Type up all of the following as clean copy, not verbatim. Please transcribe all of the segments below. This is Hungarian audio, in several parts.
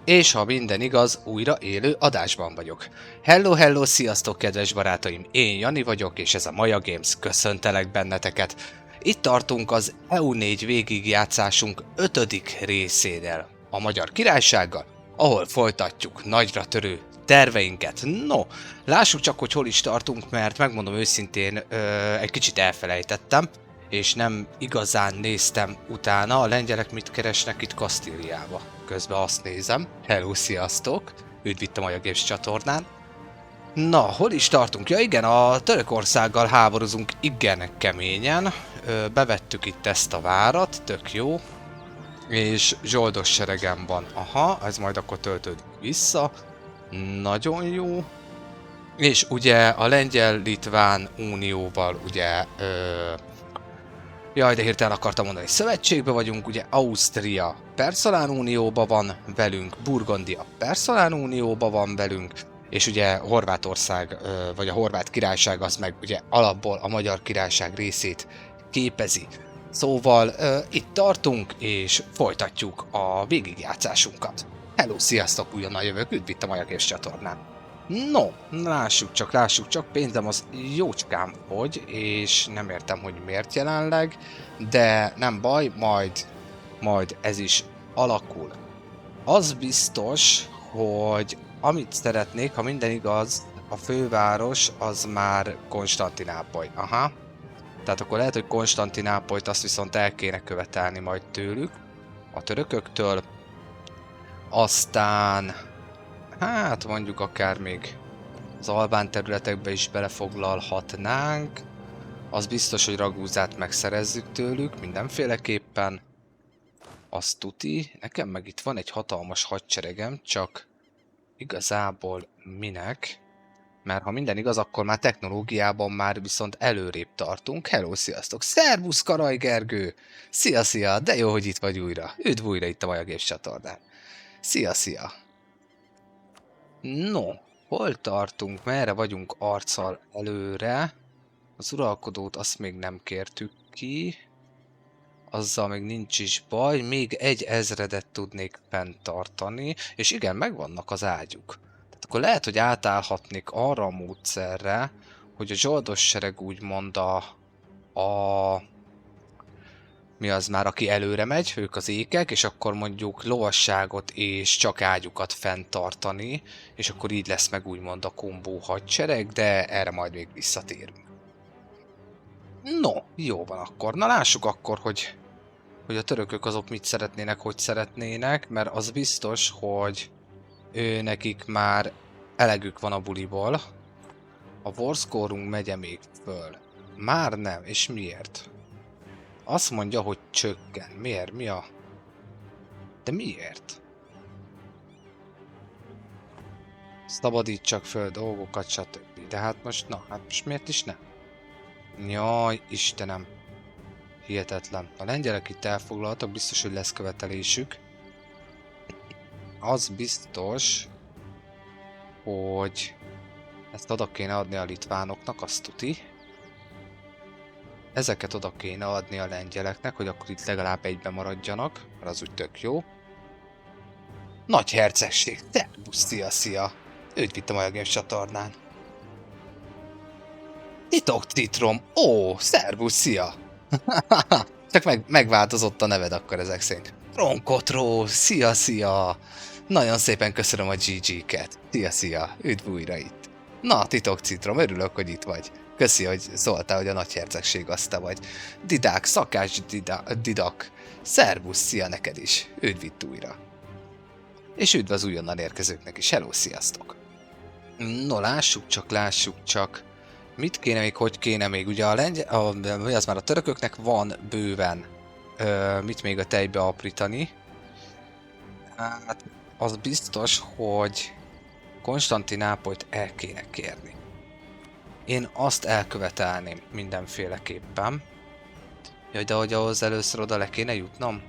És ha minden igaz, újra élő adásban vagyok. Hello, hello, sziasztok kedves barátaim, én Jani vagyok, és ez a Maja Games, köszöntelek benneteket. Itt tartunk az EU4 végigjátszásunk 5. részénél, a Magyar Királysággal, ahol folytatjuk nagyra törő terveinket. No, lássuk csak, hogy hol is tartunk, mert megmondom őszintén, egy kicsit elfelejtettem, és nem igazán néztem utána, a lengyelek mit keresnek itt Kasztíliába. Közben azt nézem. Hello, sziasztok! Üdv itt a Maja Games csatornán. Na, hol is tartunk? Ja igen, a Törökországgal háborúzunk igen keményen. Bevettük itt ezt a várat, tök jó. És zsoldos seregem van. Aha, ez majd akkor töltődik vissza. Nagyon jó. És ugye a Lengyel-Litván unióval ugye... Jaj, de hirtelen akartam mondani, szövetségbe vagyunk, ugye Ausztria Perszalán Unióba van velünk, Burgondia Perszalán Unióba van velünk, és ugye Horvátország, vagy a Horvát Királyság az meg ugye alapból a Magyar Királyság részét képezi. Szóval itt tartunk, és folytatjuk a végigjátszásunkat. Hello, sziasztok, újonnan jövök, üdv itt a Maja Games csatornán. No, lássuk csak, pénzem az jócskán fogy, és nem értem, hogy miért jelenleg, de nem baj, majd ez is alakul. Az biztos, hogy amit szeretnék, ha minden igaz, a főváros az már Konstantinápoly. Aha. Tehát akkor lehet, hogy Konstantinápolyt azt viszont el kéne követelni majd tőlük, a törököktől. Aztán... hát mondjuk akár még az albán területekbe is belefoglalhatnánk. Az biztos, hogy Ragúzát megszerezzük tőlük mindenféleképpen. Az tuti. Nekem meg itt van egy hatalmas hadseregem, csak igazából minek? Mert ha minden igaz, akkor már technológiában már viszont előrébb tartunk. Hello, sziasztok! Szervusz, Karaj Gergő! Szia! De jó, hogy itt vagy újra. Üdv újra itt a Maja Games csatornán. Szia! No, hol tartunk? Merre vagyunk arccal előre? Az uralkodót azt még nem kértük ki. Azzal még nincs is baj. Még 1000-et tudnék fenntartani. És igen, megvannak az ágyuk. Tehát akkor lehet, hogy átállhatnék arra a módszerre, hogy a zsoldos sereg úgymond mi az már, aki előre megy, ők az ékek, és akkor mondjuk lovasságot és csak ágyukat fenntartani, és akkor így lesz meg úgymond a kombó hadsereg, de erre majd még visszatérünk. No, jó van akkor. Na lássuk akkor, hogy a törökök azok mit szeretnének, hogy szeretnének, mert az biztos, hogy nekik már elegük van a buliból. A warscore-unk megye még föl. Már nem, és miért? Azt mondja, hogy csökken. Miért? Mi a... de miért? Szabadítsak föl dolgokat, stb. De hát most, most miért is nem? Jaj, Istenem. Hihetetlen. A lengyelek itt elfoglaltak, biztos, hogy lesz követelésük. Az biztos, hogy ezt oda kéne adni a litvánoknak, azt tuti. Ezeket oda kéne adni a lengyeleknek, hogy akkor itt legalább egyben maradjanak, mert az úgy tök jó. Nagy hercegség, szervusz, szia! Üdv itt a Maja Games csatornán. Titok citrom, ó, szervusz, szia! Csak megváltozott a neved akkor ezek szerint. Tronkotró, szia! Nagyon szépen köszönöm a GG-ket. Szia, üdv újra itt. Na, titok citrom, örülök, hogy itt vagy. Köszi, hogy szóltál, hogy a nagyhercegség az te vagy. Didák, Szakás Didak. Szervusz, szia neked is. Üdv itt újra. És üdv az újonnan érkezőknek is. Hello, sziasztok. No, lássuk csak. Mit kéne még, hogy kéne még? Ugye az már a törököknek van bőven mit még a tejbe aprítani. Hát, az biztos, hogy Konstantinápolyt el kéne kérni. Én azt elkövetelném mindenféleképpen. Jaj, de hogy ahhoz először oda le kéne jutnom?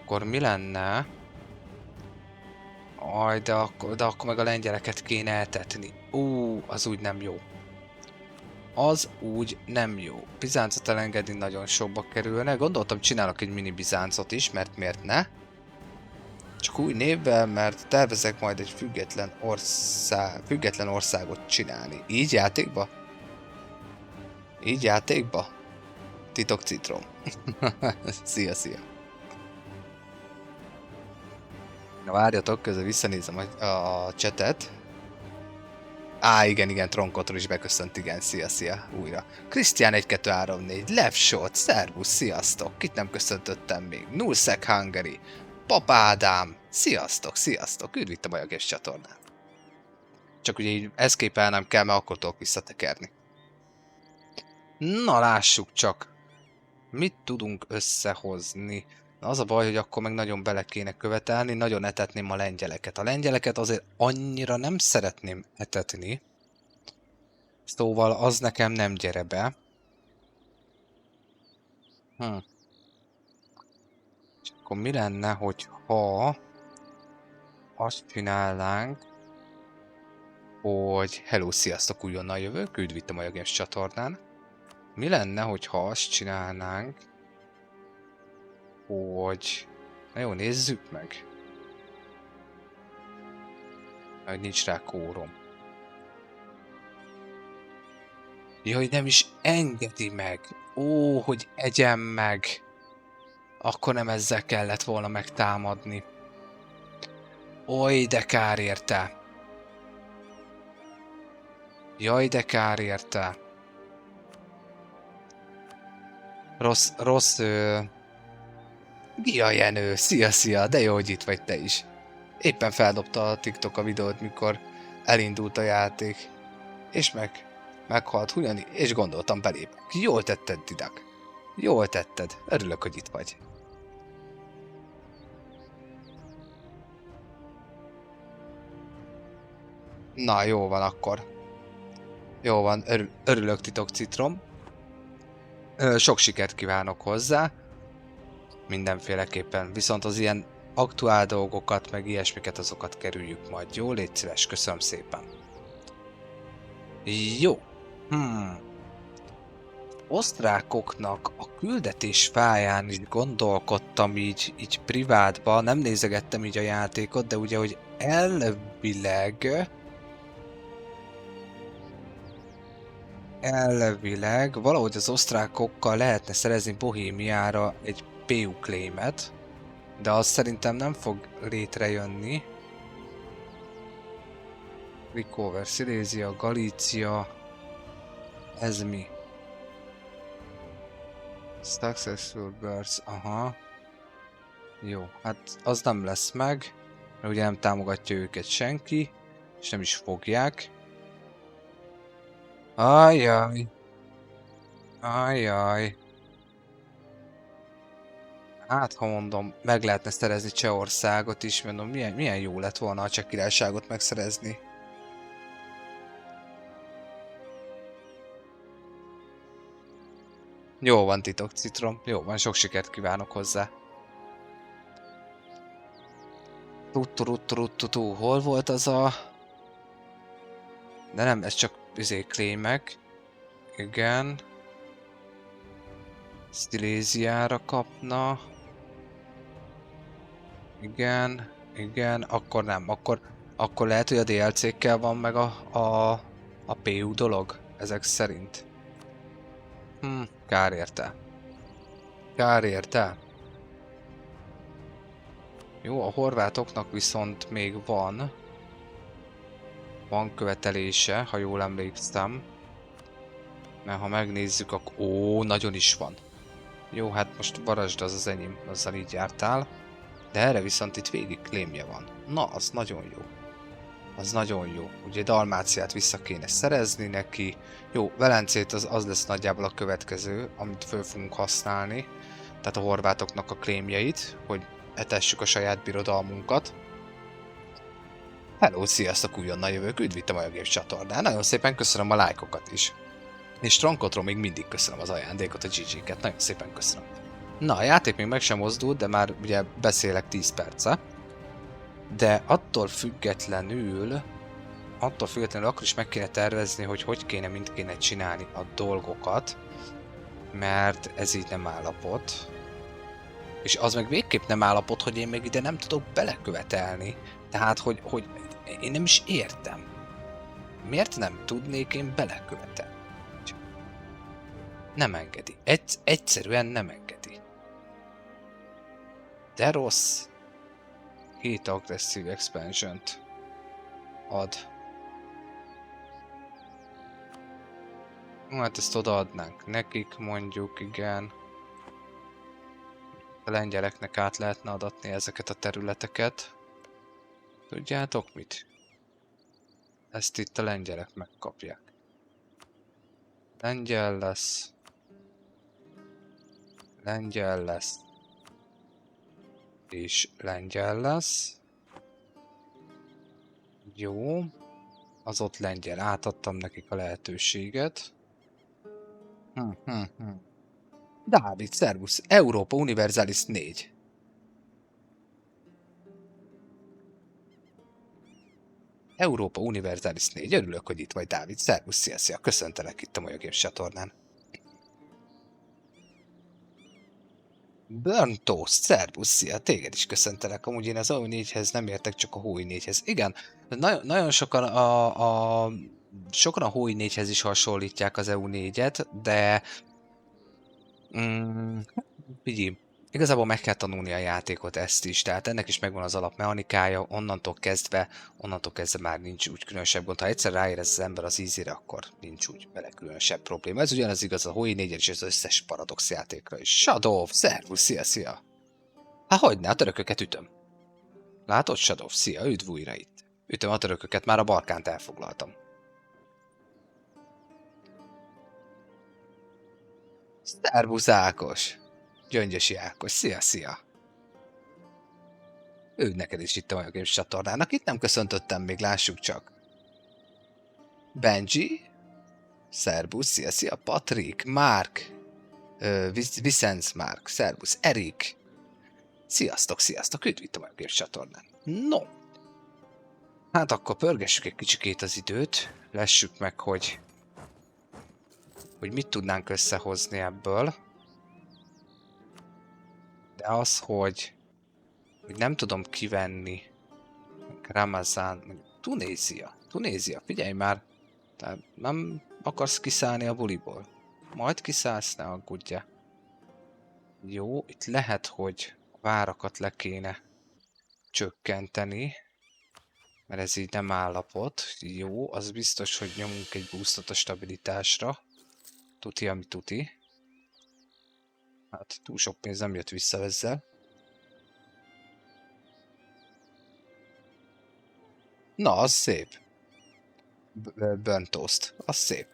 Akkor mi lenne? Aj, de akkor meg a lengyeleket kéne eltetni. Az úgy nem jó. Az úgy nem jó. Bizáncot elengedni nagyon sokba kerülne. Gondoltam, csinálok egy mini Bizáncot is, mert miért ne? Csak új névvel, mert tervezek majd egy független országot csinálni. Így játékba? Így játékba? Titok citrom. Szia, szia. Na várjatok, közben visszanézem a chatet. Igen, Tronkotról is beköszönt, igen, szia, újra. Krisztián 1234, Levshot, szervusz, sziasztok, kit nem köszöntöttem még, Nullsec Hungary, Pap Ádám, sziasztok, üdv itt a Bajagés csatornán. Csak ugye így escape-elnem kell, mert akkor tudok visszatekerni. Na lássuk csak, mit tudunk összehozni. Na az a baj, hogy akkor meg nagyon bele kéne követelni, nagyon etetném a lengyeleket. A lengyeleket azért annyira nem szeretném etetni. Szóval az nekem nem gyere be. És akkor mi lenne, hogyha azt csinálnánk, hogy hello, sziasztok, újonnan jövök, üdv itt a Maja Games csatornán. Mi lenne, hogyha azt csinálnánk, hogy... Na jó, nézzük meg. Hogy nincs rá kórom. Jaj, nem is engedi meg. Ó, hogy egyem meg. Akkor nem ezzel kellett volna megtámadni. Oly, de kár érte. Jaj, de kár érte. Rossz... Gia Jenő, szia, de jó, hogy itt vagy te is. Éppen feldobta a TikTok a videót, mikor elindult a játék. És meghalt Hunyani, és gondoltam belép. Jól tetted, Didak. Jól tetted. Örülök, hogy itt vagy. Na, jó van akkor. Jó van, örülök, Titok Citrom. Sok sikert kívánok hozzá. Mindenféleképpen. Viszont az ilyen aktuál dolgokat, meg ilyesmiket, azokat kerüljük majd. Jó, légy szíves, köszönöm szépen. Jó. Osztrákoknak a küldetés fáján is gondolkodtam így privátba, nem nézegettem így a játékot, de ugye, hogy elvileg valahogy az osztrákokkal lehetne szerezni Bohémiára egy PU claimet, de az szerintem nem fog létrejönni. Recover, Silésia, Galícia, ez mi? Successful births, aha. Jó, hát az nem lesz meg, mert ugye nem támogatja őket senki, és nem is fogják. Ajjaj. Hát, ha mondom, meg lehetne szerezni Csehországot is, mondom, milyen jó lett volna a Cseh Királyságot megszerezni. Jó van, Titok Citrom, jó van, sok sikert kívánok hozzá. Hol volt az a... De nem, ez csak claimek. Igen. Sziléziára kapna. Igen, akkor nem, akkor lehet, hogy a DLC-kkel van meg a PU dolog, ezek szerint. Kár érte. Jó, a horvátoknak viszont még van követelése, ha jól emlékszem. Mert ha megnézzük, akkor... nagyon is van. Jó, hát most varasd az enyém, azzal így jártál. De erre viszont itt végig claimje van. Na, az nagyon jó. Ugye Dalmáciát vissza kéne szerezni neki. Jó, Velencét az lesz nagyjából a következő, amit föl fogunk használni. Tehát a horvátoknak a claimjeit, hogy etessük a saját birodalmunkat. Hello, sziasztok, újonnan jövök, üdv itt a Maja Games csatornán. Nagyon szépen köszönöm a lájkokat is. És Tronkotról még mindig köszönöm az ajándékot, a GG-ket, nagyon szépen köszönöm. Na, a játék még meg sem mozdult, de már ugye beszélek 10 perce. De attól függetlenül akkor is meg kéne tervezni, hogy kéne csinálni a dolgokat. Mert ez így nem állapot. És az meg végképp nem állapot, hogy én még ide nem tudok belekövetelni. Tehát, hogy én nem is értem. Miért nem tudnék én belekövetelni? Nem engedi. Egyszerűen nem engedi. De rossz. 7 agresszív expansion-t ad. Hát ezt odaadnánk nekik, mondjuk, igen. A lengyeleknek át lehetne adatni ezeket a területeket. Tudjátok mit? Ezt itt a lengyelek megkapják. Lengyel lesz. Lengyel lesz. És lengyel lesz. Jó. Az ott lengyel. Átadtam nekik a lehetőséget. Dávid, szervusz. Európa Universalis 4. Európa Universalis 4. Örülök, hogy itt vagy, Dávid. Szervusz, szia. Köszöntelek itt a Moja Games csatornán. Burn Toast, szervusz, szia. Téged is köszöntelek. Amúgy én az AU4-hez nem értek, csak a Hói 4-hez. Igen, nagyon sokan sokan a Hói 4-hez is hasonlítják az EU4-et, de figyelj, igazából meg kell tanulni a játékot, ezt is, tehát ennek is megvan az alapmechanikája, onnantól kezdve már nincs úgy különösebb gond. Ha egyszer ráérez az ember az easy-re, akkor nincs úgy vele különösebb probléma. Ez ugyanaz igaz a Hoi 4 és az összes Paradox játékra is. Shadow, szervusz, szia! Hát hogyne, a törököket ütöm. Látod, Shadow, szia, üdv újra itt. Ütöm a törököket, már a Balkánt elfoglaltam. Szervusz, Ákos! Gyöngyösi Ákos, szia! Ő neked is itt a Moja Games csatornának, itt nem köszöntöttem még, lássuk csak. Benji, szervusz, szia, Patrik, Mark, Vicenc Mark, szervusz, Erik. Sziasztok, üdv itt a Moja Games csatornán. No, hát akkor pörgessük egy kicsikét az időt, lessük meg, hogy mit tudnánk összehozni ebből. De az, hogy nem tudom kivenni Ramazán, Tunézia, figyelj már, tehát nem akarsz kiszállni a buliból. Majd kiszállsz, ne aggódja. Jó, itt lehet, hogy a várakat le kéne csökkenteni, mert ez így nem állapot. Jó, az biztos, hogy nyomunk egy boostot a stabilitásra. Tuti, ami tuti. Hát túl sok pénz nem jött vissza ezzel. Na, az szép. Burn Toast. Az szép.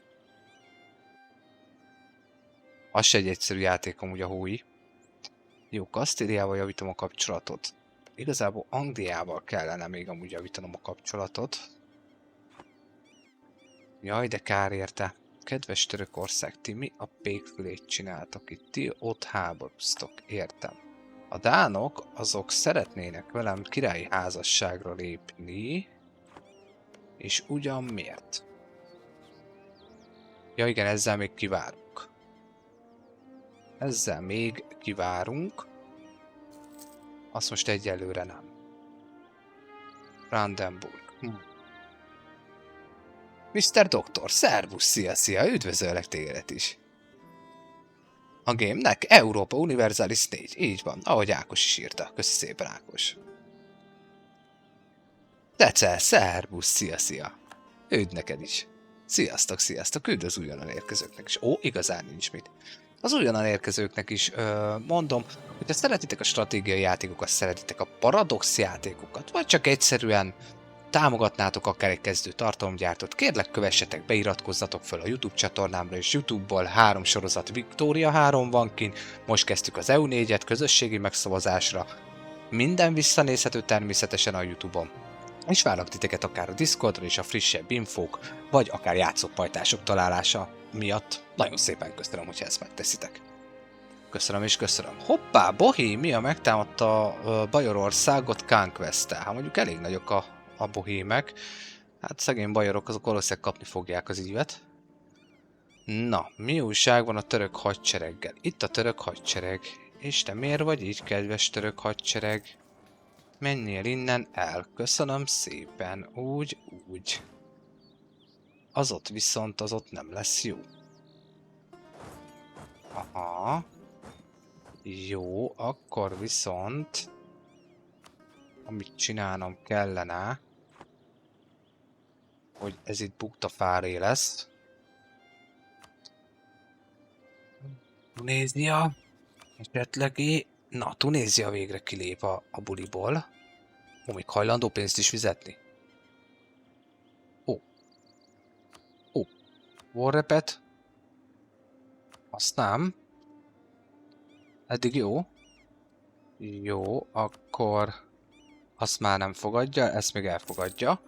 Az se egy egyszerű játék amúgy a Hói. Jó, Kasztíliával javítom a kapcsolatot. Igazából Angliával kellene még amúgy javítanom a kapcsolatot. Jaj, de kár érte. Kedves Törökország, ti mi a pékfülét csináltok itt? Ti ott háborúztok, értem. A dánok azok szeretnének velem királyi házasságra lépni. És ugyan miért? Ja igen, ezzel még kivárunk. Azt most egyelőre nem. Brandenburg. Mr. Doktor, szervusz, szia, üdvözöllek téged is. A game-nek Európa Universalis 4, így van, ahogy Ákos is írta. Köszi szépen, Ákos. Decel, szervusz, szia. Üdv neked is. Sziasztok, üdv az újonnan érkezőknek is. Ó, igazán nincs mit. Az újonnan érkezőknek is mondom, hogyha szeretitek a stratégiai játékokat, szeretitek a paradox játékokat, vagy csak egyszerűen támogatnátok akár egy kezdő tartalomgyártót, kérlek kövessetek, beiratkozzatok fel a YouTube csatornámra, és YouTube-ból 3 sorozat Victoria 3 van kint, most kezdtük az EU4-et közösségi megszavazásra, minden visszanézhető természetesen a YouTube-on. És várlak titeket akár a Discordra és a frissebb infók, vagy akár játszópajtások találása miatt. Nagyon szépen köszönöm, hogyha ezt megteszitek. Köszönöm. Hoppá, Bohémia megtámadta Bajorországot Conquest-tel. Hát mondjuk elég nagyok a bohémek. Hát szegény bajorok azok valószínűleg kapni fogják az ívet. Na, mi újság van a török hadsereggel? Itt a török hadsereg, És te miért vagy így, kedves török hadsereg? Menjél innen el. Köszönöm szépen. Úgy. Az ott viszont, az ott nem lesz jó. Aha. Jó, akkor viszont... Amit csinálnom kellene... Hogy ez itt buktafáré lesz. Tunézia. Esetleg na, Tunézia végre kilép a buliból. Még hajlandó pénzt is fizetni. Ó. Warrepet. Azt nem. Eddig jó. Jó, akkor... Azt már nem fogadja, ezt még elfogadja.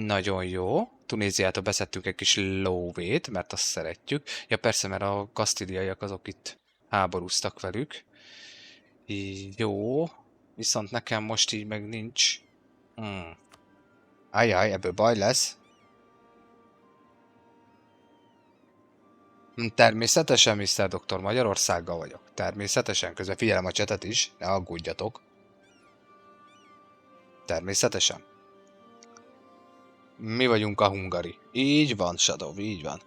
Nagyon jó. Tunéziától beszedtünk egy kis lóvét, mert azt szeretjük. Ja persze, mert a kasztíliaiak azok itt háborúztak velük. Jó. Viszont nekem most így meg nincs. Ajjaj, ebből baj lesz. Természetesen, Mr. Doktor, Magyarországgal vagyok. Természetesen, közben figyelem a csetet is, ne aggódjatok. Természetesen. Mi vagyunk a hungari. Így van, Shadow, így van.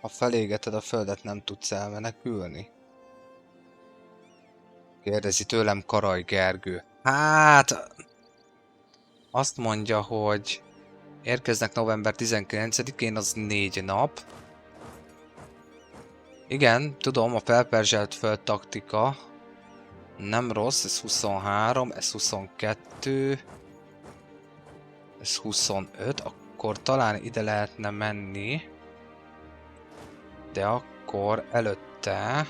Ha felégeted a földet, nem tudsz elmenekülni? Kérdezi tőlem Karaj Gergő. Hát... Azt mondja, hogy... Érkeznek november 19-én, az 4 nap. Igen, tudom, a felperzselt föld taktika. Nem rossz, ez 23, ez 22. Ez 25, akkor talán ide lehetne menni. De akkor előtte...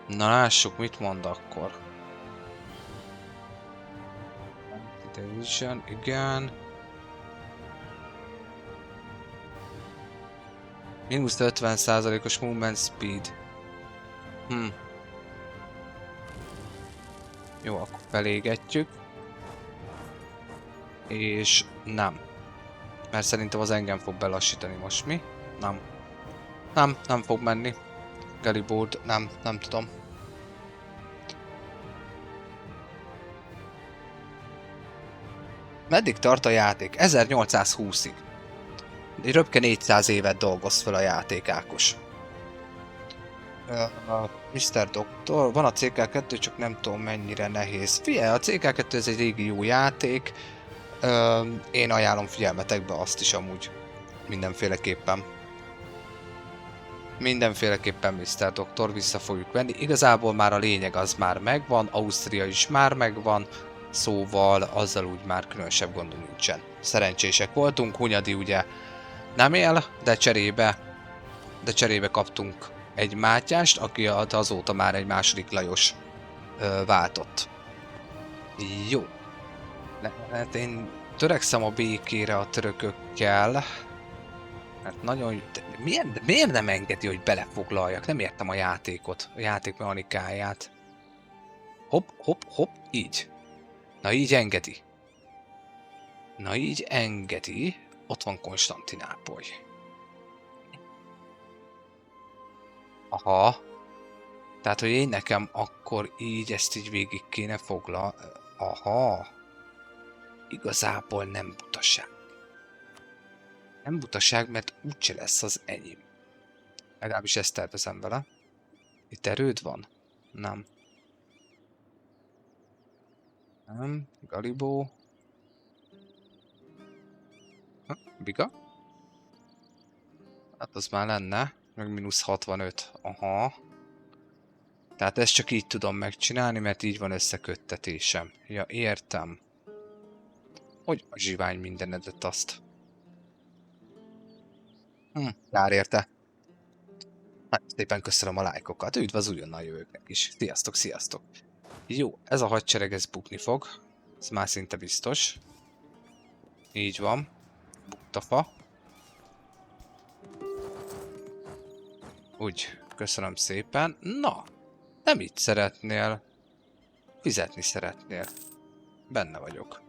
Na lássuk, mit mond akkor. Division, igen. Mínusz 50%-os movement speed. Jó, akkor felégetjük. És nem. Mert szerintem az engem fog belassítani most, mi? Nem. Nem fog menni. Galibord, nem tudom. Meddig tart a játék? 1820-ig. Röpke 400 évet dolgoz fel a játék, Ákos. Mr. Doktor, van a CK2, csak nem tudom mennyire nehéz. Figyelj, a CK2 ez egy régi jó játék. Én ajánlom figyelmetekbe azt is amúgy. Mindenféleképpen. Mindenféleképpen, Mr. Doktor, vissza fogjuk venni. Igazából már a lényeg az már megvan, Ausztria is már megvan, szóval azzal úgy már különösebb gondunk nincsen. Szerencsések voltunk, Hunyadi ugye nem él, de cserébe kaptunk egy Mátyást, aki azóta már egy második Lajos váltott. Jó. Hát én törekszem a békére a törökökkel. Hát nagyon... Miért nem engedi, hogy belefoglaljak? Nem értem a játékot, a játék mechanikáját. Hopp, így. Na így engedi. Ott van Konstantinápoly. Aha. Tehát, hogy én nekem akkor így ezt így végig kéne foglalni. Aha. Igazából nem butaság. Nem butaság, mert úgyse lesz az enyém. Legalábbis ezt tervezem vele. Itt erőd van? Nem. Nem. Galibó. Biga? Hát az már lenne. Meg mínusz 65. Aha. Tehát ezt csak így tudom megcsinálni, mert így van összeköttetésem. Ja, értem. Hogy a zsivány mindenedet azt. Kár érte. Hát, szépen köszönöm a lájkokat. Üdv az újonnan jövőknek is. Sziasztok. Jó, ez a hadsereg ez bukni fog. Ez már szinte biztos. Így van. Buktafa. Úgy, köszönöm szépen. Na, nem így szeretnél. Fizetni szeretnél. Benne vagyok.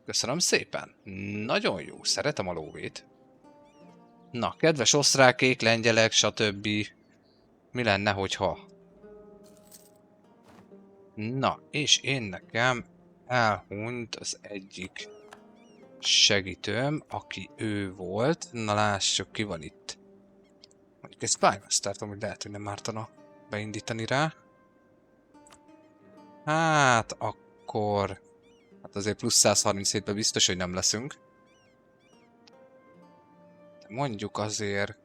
Köszönöm szépen. Nagyon jó, szeretem a lóvét. Na, kedves osztrákék, lengyelek, stb. Mi lenne, hogyha? Na, és én nekem elhunyt az egyik segítőm, aki ő volt. Na lássuk, ki van itt. Mondjuk egy Spymaster-t, amúgy lehet, hogy nem ártana beindítani rá. Hát akkor... Hát azért plusz 137-ben biztos, hogy nem leszünk. De mondjuk azért...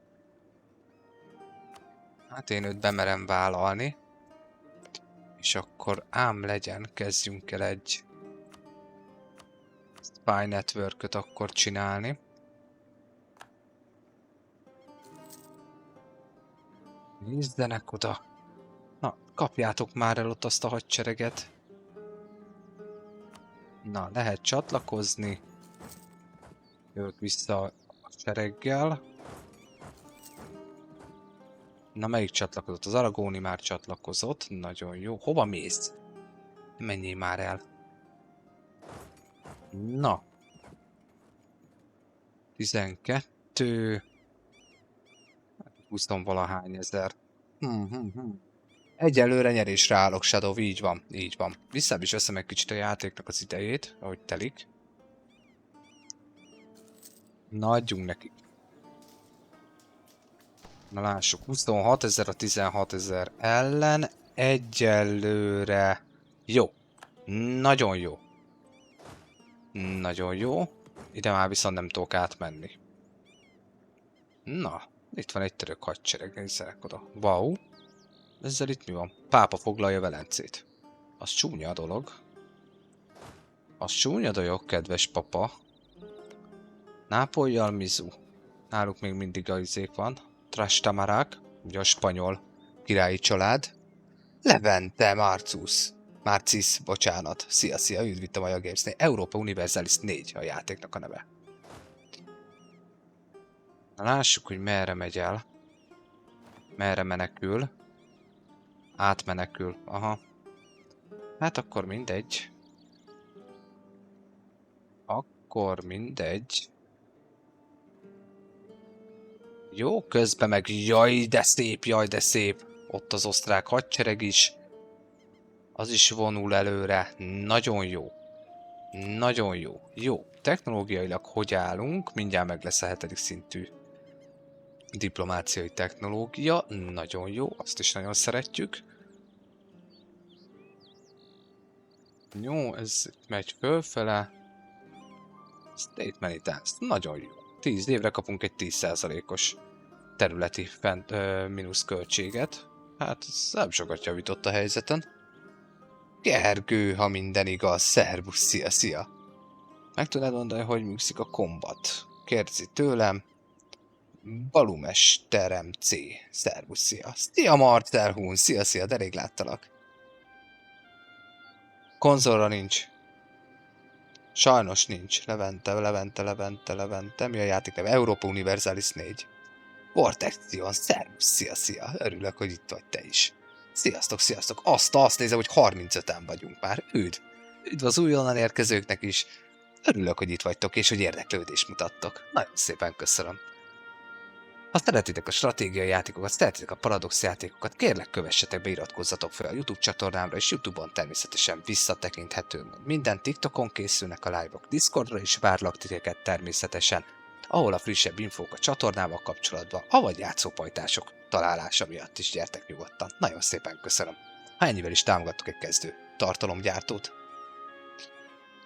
Hát én őt bemerem vállalni. És akkor ám legyen, kezdjünk el egy Spy Network-öt akkor csinálni. Nézzenek oda! Na, kapjátok már el ott azt a hadsereget. Na, lehet csatlakozni. Jövök vissza a sereggel. Na, melyik csatlakozott? Az Aragóni már csatlakozott. Nagyon jó. Hova mész? Menjél már el. Na. 12. 20-valahány ezer. Egyelőre nyerésre állok, Shadow, így van, így van. Vissza is veszem egy kicsit a játéknak az idejét, ahogy telik. Na, adjunk neki. Na lássuk, 26 000 a 16 000 ellen. Egyelőre jó. Nagyon jó. Nagyon jó. Ide már viszont nem tudok átmenni. Na, itt van egy török hadsereg, nézzenek oda. Wow. Ezzel itt mi van? Pápa foglalja Velencét. Az csúnya a dolog. Az csúnya dolog, kedves papa. Nápolyjal Mizu. Náluk még mindig a izék van. Trastamarák, ugye a spanyol királyi család. Levente Marcis, bocsánat. Szia, üdv itt a Maja Gamesnél. Europa Universalis 4 a játéknak a neve. Na lássuk, hogy merre megy el. Merre menekül. Átmenekül, aha. Hát akkor mindegy. Akkor mindegy. Jó, közben meg jaj de szép. Ott az osztrák hadsereg is. Az is vonul előre. Nagyon jó. Nagyon jó. Jó. Technológiailag hogy állunk? Mindjárt meg lesz a 7. szintű diplomáciai technológia. Nagyon jó. Azt is nagyon szeretjük. Jó, ez megy fölfele. State Manitance. Nagyon jó. 10 évre kapunk egy 10%-os területi mínusz költséget. Hát ez nem sokat javított a helyzeten. Gergő, ha minden igaz. Szervusz, szia. Meg tudnád mondani, hogy működik a kombat? Kérdezi tőlem. Balumesterem C. Szervusz, szia. Szia Marcel Hun, szia, de rég láttalak. Konzolra nincs. Sajnos nincs. Levente. Mi a játék neve? Europa Universalis 4. Vortexion, szervusz, szia. Örülök, hogy itt vagy te is. Sziasztok. Azt nézem, hogy 35-en vagyunk már. Üdv az újonnan érkezőknek is. Örülök, hogy itt vagytok, és hogy érdeklődést mutattok. Nagyon szépen köszönöm. Ha szeretitek a stratégiai játékokat, szeretitek a Paradox játékokat, kérlek kövessetek be, iratkozzatok fel a YouTube csatornámra, és YouTube-on természetesen visszatekinthető minden. TikTokon készülnek a live-ok, Discordra is várlak titeket természetesen, ahol a frissebb infók a csatornával kapcsolatban, avagy játszópajtások találása miatt is gyertek nyugodtan. Nagyon szépen köszönöm. Ha ennyivel is támogattok egy kezdő tartalomgyártót.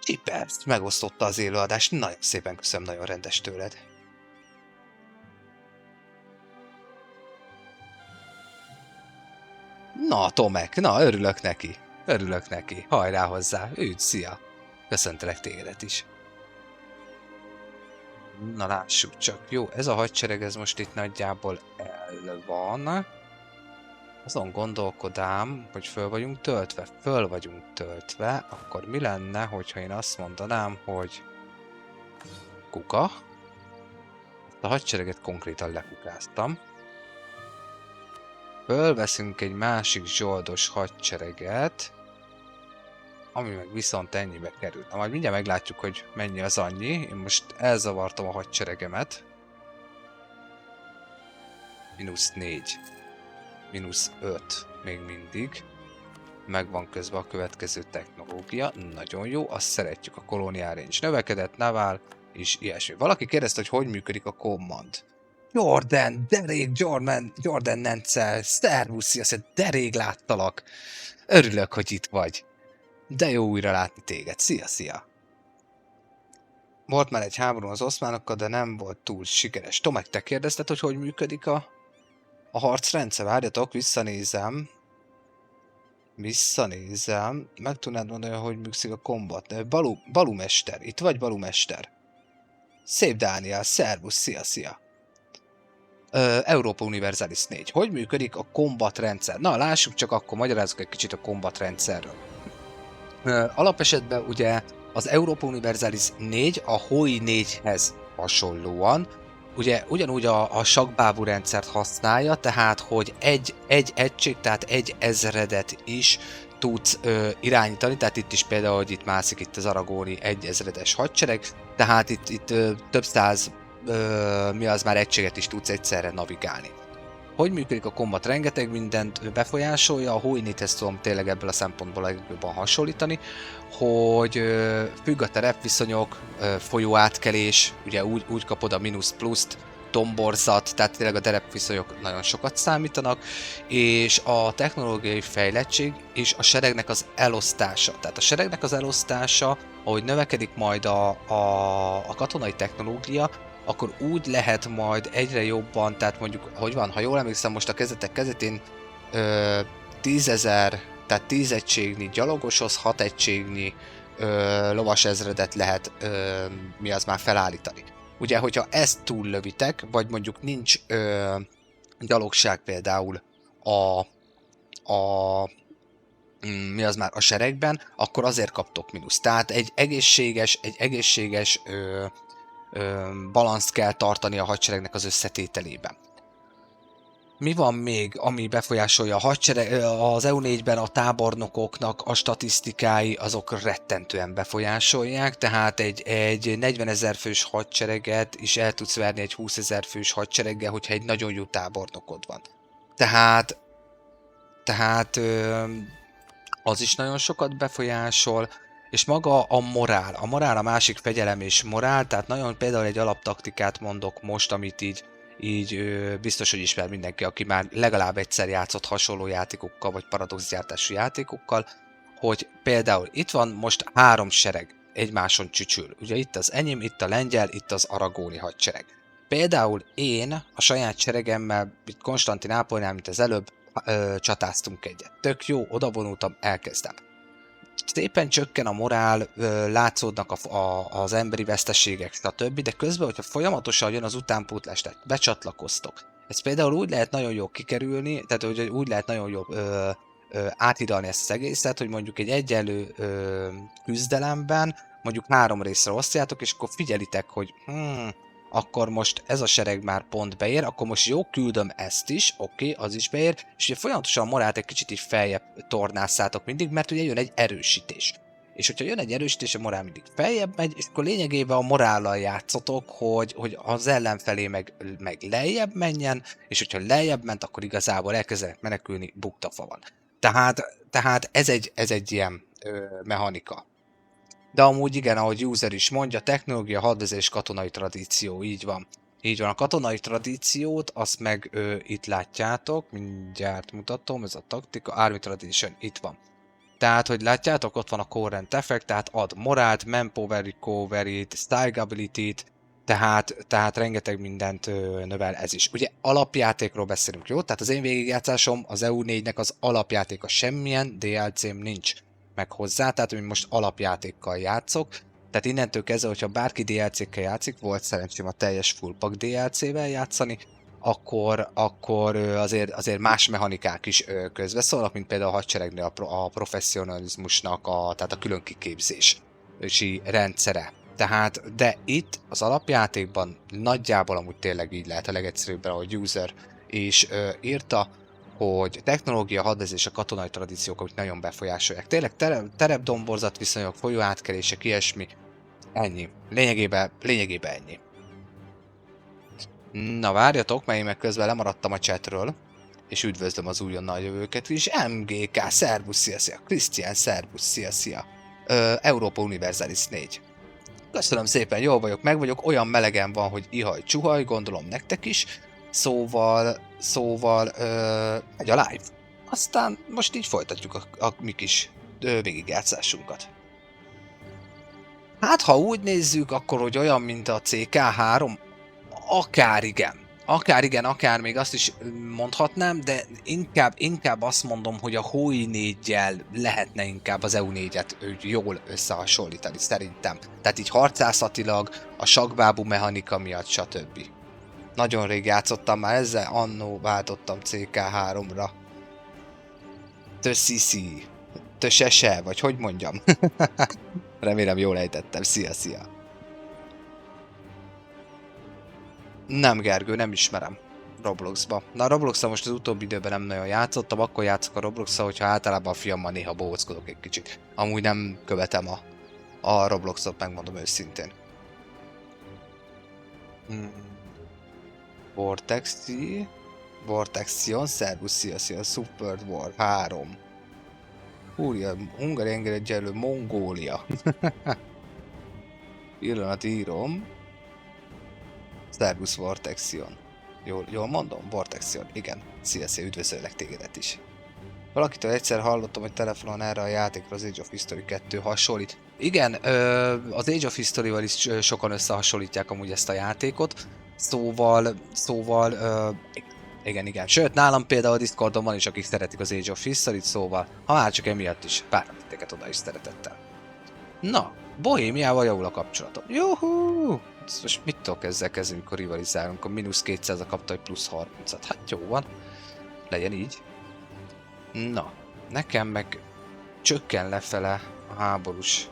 Csipers megosztotta az élőadást, nagyon szépen köszönöm, nagyon rendes tőled. Na, Tomek, örülök neki. Hajrá hozzá, szia. Köszöntelek tégedet is. Na, lássuk csak. Jó, ez a hadsereg, ez most itt nagyjából el van. Azon gondolkodám, hogy föl vagyunk töltve. Akkor mi lenne, hogyha én azt mondanám, hogy kuka. A hadsereget konkrétan lekukáztam. Fölveszünk egy másik zsoldos hadsereget, ami meg viszont ennyibe kerül. Na, majd mindjárt meglátjuk, hogy mennyi az annyi. Én most elzavartam a hadseregemet. -4, -5 még mindig. Megvan közben a következő technológia, nagyon jó, azt szeretjük, a colonial range növekedett, navál, és ilyesmi. Valaki kérdezte, hogy működik a command. Jordan, de rég Jordan Nencel, szervusz, szia, de rég láttalak. Örülök, hogy itt vagy. De jó újra látni téged, szia. Volt már egy háború az oszmánokkal, de nem volt túl sikeres. Tomek, te kérdezted, hogy működik a harcrendszer? Várjatok, visszanézem. Meg tudnád mondani, hogy működik a kombat. Balumester, itt vagy Balumester? Szép Dániel, szervusz, szia. Európa Universalis 4. Hogy működik a combat rendszer? Na, lássuk csak akkor, magyarázzuk egy kicsit a combat rendszerről. Alapesetben ugye az Európa Universalis 4 a HOI 4-hez hasonlóan, ugye ugyanúgy a sakkbábú rendszert használja, tehát hogy egy egység, tehát egy ezredet is tudsz irányítani, tehát itt is például, hogy itt mászik itt az aragóni 1000-es hadsereg, tehát itt több száz már egységet is tudsz egyszerre navigálni. Hogy működik a kombat? Rengeteg mindent befolyásolja, a HOI 4-hez tudom tényleg ebből a szempontból legjobban hasonlítani, hogy függ a terepviszonyok, folyóátkelés, ugye úgy kapod a mínusz-pluszt, tomborzat, tehát tényleg a terepviszonyok nagyon sokat számítanak, és a technológiai fejlettség és a seregnek az elosztása. Tehát a seregnek az elosztása, ahogy növekedik majd a katonai technológia, akkor úgy lehet majd egyre jobban, tehát mondjuk, hogy van, ha jól emlékszem, most a kezdetek kezdetén 10 000, tehát 10 egységnyi gyalogoshoz 6 egységnyi lovas ezredet lehet már felállítani. Ugye, hogyha ezt túllövitek, vagy mondjuk nincs gyalogság például a seregben, akkor azért kaptok mínusz. Tehát egy egészséges balanszt kell tartani a hadseregnek az összetételében. Mi van még, ami befolyásolja a hadsereg? Az EU4-ben a tábornokoknak a statisztikái azok rettentően befolyásolják, tehát egy 40 000 fős hadsereget is el tudsz verni egy 20 000 fős hadsereggel, hogyha egy nagyon jó tábornokod van. Tehát az is nagyon sokat befolyásol, és maga a morál a másik, fegyelem és morál, tehát nagyon például egy alaptaktikát mondok most, amit így biztos, hogy ismer mindenki, aki már legalább egyszer játszott hasonló játékokkal, vagy paradoxgyártású játékokkal, hogy például itt van most 3 sereg egymáson csücsül. Ugye itt az enyém, itt a lengyel, itt az aragóni hadsereg. Például én a saját seregemmel, itt Konstantinápolynál, mint az előbb, csatáztunk egyet. Tök jó, odavonultam, elkezdem. Szépen csökken a morál, látszódnak az emberi veszteségek, stb. De közben, hogyha folyamatosan jön az utánpótlás, tehát becsatlakoztok. Ez például úgy lehet nagyon jól kikerülni, tehát hogy úgy lehet nagyon jól áthidalni ezt az egészet, hogy mondjuk egy egyenlő küzdelemben mondjuk 3 részre osztjátok, és akkor figyelitek, hogy akkor most ez a sereg már pont beér, akkor most jó, küldöm ezt is, oké, az is beér, és ugye folyamatosan a morált egy kicsit így feljebb tornásszátok mindig, mert ugye jön egy erősítés. És hogyha jön egy erősítés, a morál mindig feljebb megy, és akkor lényegében a morállal játszotok, hogy az ellenfelé meg lejjebb menjen, és hogyha lejjebb ment, akkor igazából elkezdenek menekülni, buktafa van. Tehát ez egy ilyen mechanika. De amúgy igen, ahogy user is mondja, technológia, hadvezés, katonai tradíció, így van. Így van, a katonai tradíciót, azt meg itt látjátok, mindjárt mutatom, ez a taktika, Army Tradition, itt van. Tehát, hogy látjátok, ott van a Current Effect, tehát ad morált, Manpower Recovery-t, Style Ability-t, tehát rengeteg mindent növel ez is. Ugye alapjátékról beszélünk, jó? Tehát az én végigjátszásom, az EU4-nek az alapjátéka, semmilyen DLC-m nincs meg hozzá, tehát én most alapjátékkal játszok, tehát innentől kezdve, hogyha bárki DLC-kkel játszik, volt szerencsém a teljes full pack DLC-vel játszani, akkor azért más mechanikák is közbeszólnak, mint például a hadseregnél a professzionalizmusnak, tehát a külön kiképzési rendszere. Tehát, de itt az alapjátékban nagyjából amúgy tényleg így lehet a legegyszerűbben, ahogy user is írta, hogy technológia, hadvezés, a katonai tradíciók, amik nagyon befolyásolják. Tényleg terepdomborzat viszonyok, folyóátkelések, ilyesmi. Ennyi. Lényegében ennyi. Na várjatok, mert én meg közben lemaradtam a chatről, és üdvözlöm az újonnan jövőket is. MGK, szervusz, szia, szia. Krisztián, szervusz, szia, szia. Európa Universalis 4. Köszönöm szépen, jól vagyok, meg vagyok, olyan melegen van, hogy ihaj, csuhaj, gondolom nektek is. Szóval, megy a live. Aztán most így folytatjuk a mi kis végigjátszásunkat. Hát, ha úgy nézzük, akkor hogy olyan, mint a CK3, akár igen. Akár igen, akár még azt is mondhatnám, de inkább azt mondom, hogy a HOI 4-jel lehetne inkább az EU4-et jól összehasonlítani szerintem. Tehát így harcászatilag, a sakkbábú mechanika miatt, stb. Nagyon rég játszottam már ezzel, annó váltottam CK3-ra. Tössisi, tösese, vagy hogy mondjam? Remélem jól ejtettem, szia, szia. Nem, Gergő, nem ismerem Robloxba. Na, Robloxra most az utóbbi időben nem nagyon játszottam, akkor játszok a Robloxra, hogyha általában a fiammal néha bohóckodok egy kicsit. Amúgy nem követem a Robloxot, megmondom őszintén. Vortexion, szervusz, szia, szia, Super War 3. Húria, Hungary enged egyenlő Mongólia. Pillanat írom. Szervusz Vortexion. Jól mondom? Vortexion, igen. Szia, szia, üdvözöllek tégedet is. Valakitől egyszer hallottam, hogy telefonon erre a játékra az Age of History 2 hasonlít. Igen, az Age of History-val is sokan összehasonlítják amúgy ezt a játékot. Szóval, igen. Sőt, nálam például a Discordon van is, akik szeretik az Age of History-t, szóval, ha már csak emiatt is, várom titeket oda is szeretettel. Na, Bohémiával javul a kapcsolatom. Juhú! Most mit tudok ezzel kezdeni, amikor rivalizálunk? A -200-a kapta egy +30-at. Hát jó van. Legyen így. Na, nekem meg csökken lefele a háborús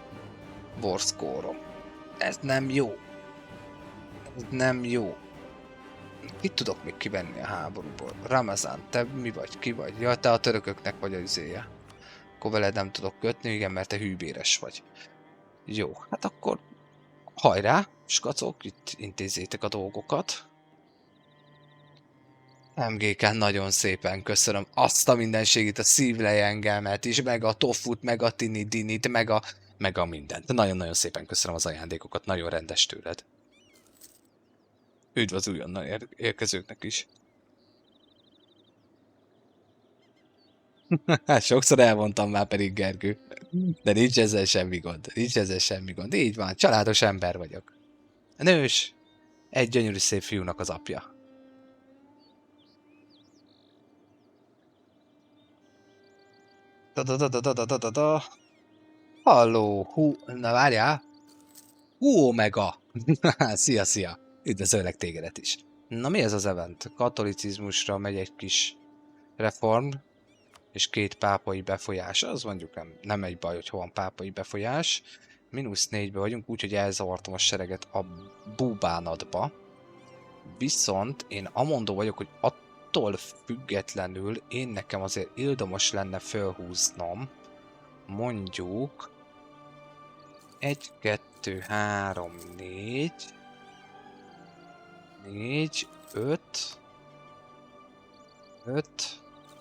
warszkórom. Ez nem jó. Ez nem jó. Mit tudok még kivenni a háborúból? Ramazan, te mi vagy? Ki vagy? Ja, te a törököknek vagy az izéje. Akkor veled nem tudok kötni, igen, mert te hűbéres vagy. Jó, hát akkor hajrá, skacok, itt intézzétek a dolgokat. MGK, nagyon szépen köszönöm azt a mindenségét, a szívlejengelmet is, meg a tofut, meg a dinit, meg a mindent. Nagyon-nagyon szépen köszönöm az ajándékokat, nagyon rendes tőled. Üdv az újonnan érkezőknek is. Hát sokszor elmondtam már pedig, Gergő. De nincs ezzel semmi gond. Így van, családos ember vagyok. Nős, egy gyönyörű szép fiúnak az apja. Da. Halló, na várjál. Omega. Szia. Üdvözöllek tégedet is. Na mi ez az event? Katolicizmusra megy egy kis reform, és 2 pápai befolyás. Az mondjuk nem egy baj, hogy hol van pápai befolyás. -4-be vagyunk, úgyhogy elzavartam a sereget a búbánatba. Viszont én amondó vagyok, hogy attól függetlenül én nekem azért ildomos lenne fölhúznom mondjuk 1, 2, 3, 4, 5,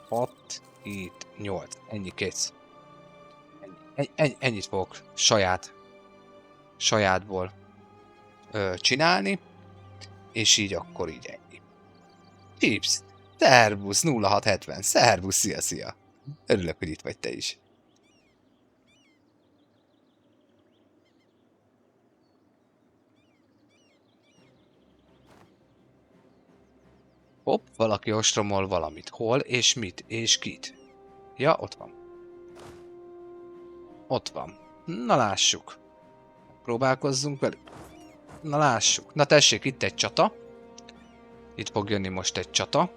6, 7, 8. Ennyi kész. Ennyit fogok sajátból csinálni, és így akkor így ennyi. Chips, szervusz 0670, szervusz, szia. Örülök, hogy itt vagy te is. Hopp, valaki ostromol valamit. Hol, és mit, és kit? Ja, ott van. Ott van. Na lássuk. Próbálkozzunk velük. Na lássuk. Na tessék, itt egy csata. Itt fog jönni most egy csata.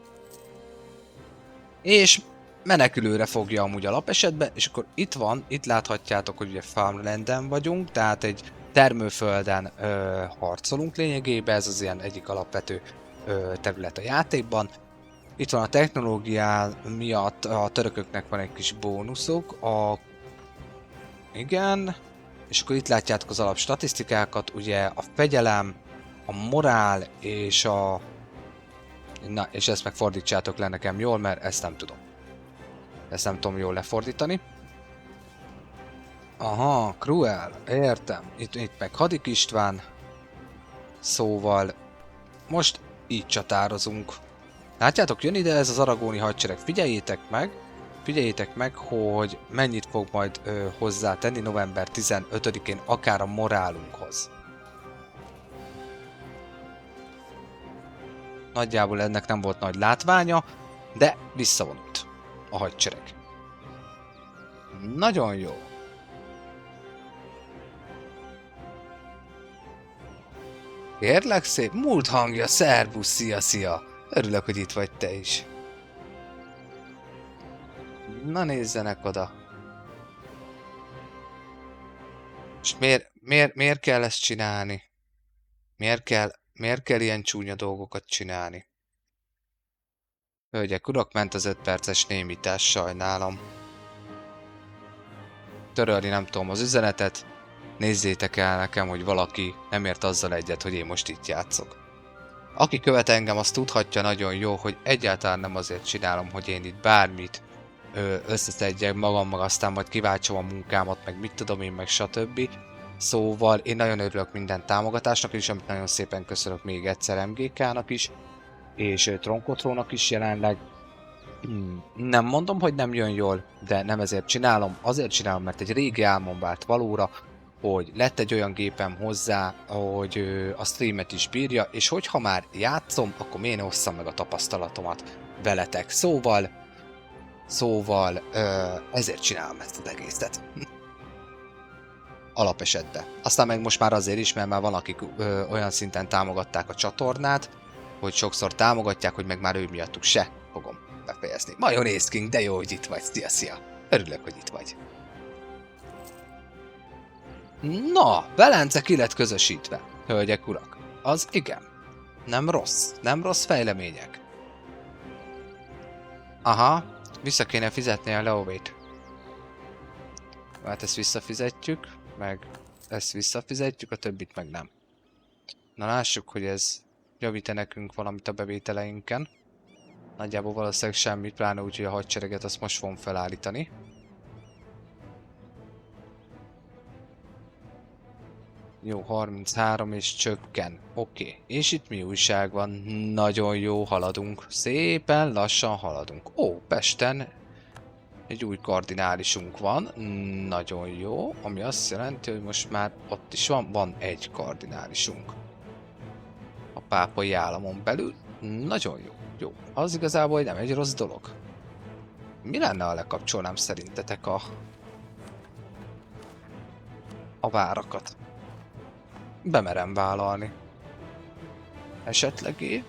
És menekülőre fogja amúgy alapesetben, és akkor itt van, itt láthatjátok, hogy ugye farmlanden vagyunk, tehát egy termőfölden harcolunk lényegében, ez az ilyen egyik alapvető terület a játékban. Itt van a technológiá miatt a törököknek van egy kis bónuszok, igen, és akkor itt látjátok az alap statisztikákat, ugye a fegyelem, a morál és a Na, és ezt megfordítsátok le nekem jól, mert ezt nem tudom. Ezt nem tudom jól lefordítani. Aha, Cruel, értem. Itt meg Hadik István. Szóval most így csatározunk. Látjátok, jön ide ez az aragóni hadsereg. Figyeljétek meg, hogy mennyit fog majd hozzátenni november 15-én akár a morálunkhoz. Nagyjából ennek nem volt nagy látványa, de visszavonult a hadsereg. Nagyon jó. Kérlek szép, múlt hangja, szervusz, szia! Örülök, hogy itt vagy te is. Na nézzenek oda. És miért kell ezt csinálni? Miért kell ilyen csúnya dolgokat csinálni? Hölgyek, urak, ment az 5 perces némítás, sajnálom. Törölni nem tudom az üzenetet. Nézzétek el nekem, hogy valaki nem ért azzal egyet, hogy én most itt játszok. Aki követ engem, azt tudhatja nagyon jó, hogy egyáltalán nem azért csinálom, hogy én itt bármit összeszedjek magammal, aztán majd kiváltsom a munkámat, meg mit tudom én, meg stb. Szóval én nagyon örülök minden támogatásnak is, amit nagyon szépen köszönök még egyszer MGK-nak is, és Tronkotrónak is jelenleg. Nem mondom, hogy nem jön jól, de nem ezért csinálom, azért csinálom, mert egy régi álmom vált valóra, hogy lett egy olyan gépem hozzá, hogy a streamet is bírja, és hogyha már játszom, akkor miért ne osszam meg a tapasztalatomat veletek. Szóval ezért csinálom ezt az egészet. Alapesetben. Aztán meg most már azért is, mert már van, akik olyan szinten támogatták a csatornát, hogy sokszor támogatják, hogy meg már ő miattuk se fogom befejezni. Mayonnaise King, de jó, hogy itt vagy. Szia! Örülök, hogy itt vagy. Na, Velence ki lett közösítve, hölgyek, urak. Az igen. Nem rossz fejlemények. Aha, vissza kéne fizetni a Leovét. Hát ezt visszafizetjük, meg ezt visszafizetjük, a többit meg nem. Na lássuk, hogy ez javít-e nekünk valamit a bevételeinken. Nagyjából valószínűleg semmit, pláne úgy, hogy a hadsereget azt most fogom felállítani. Jó, 33 és csökken. Oké. És itt mi újság van? Nagyon jó, haladunk. Szépen lassan haladunk. Ó, Pesten egy új kardinálisunk van. Nagyon jó. Ami azt jelenti, hogy most már ott is van egy kardinálisunk. A pápai államon belül. Nagyon jó. Jó. Az igazából nem egy rossz dolog. Mi lenne, ha lekapcsolnám szerintetek a várakat? Bemerem vállalni. Esetlegé.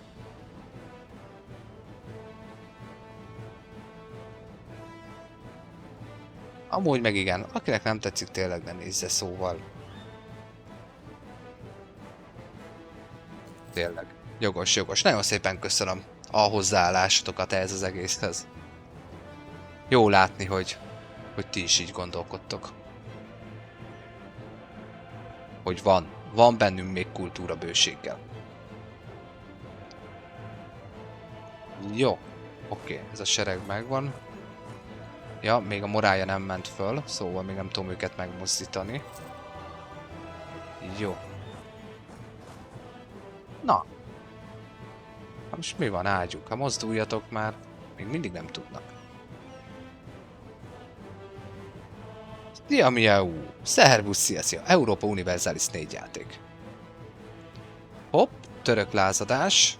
Amúgy meg igen. Akinek nem tetszik, tényleg ne nézze, szóval. Tényleg. Jogos. Nagyon szépen köszönöm a hozzáállásotokat ehhez az egészhez. Jó látni, hogy ti is így gondolkodtok. Hogy van bennünk még kultúra bőséggel. Jó. Oké, ez a sereg megvan. Ja, még a morálja nem ment föl, szóval még nem tudom őket megmozdítani. Jó. Na. Hát most mi van, ágyuk? Ha mozduljatok már. Még mindig nem tudnak. Szia, miau! Szervusz, szia! Európa Universalis 4 játék. Hopp, török lázadás.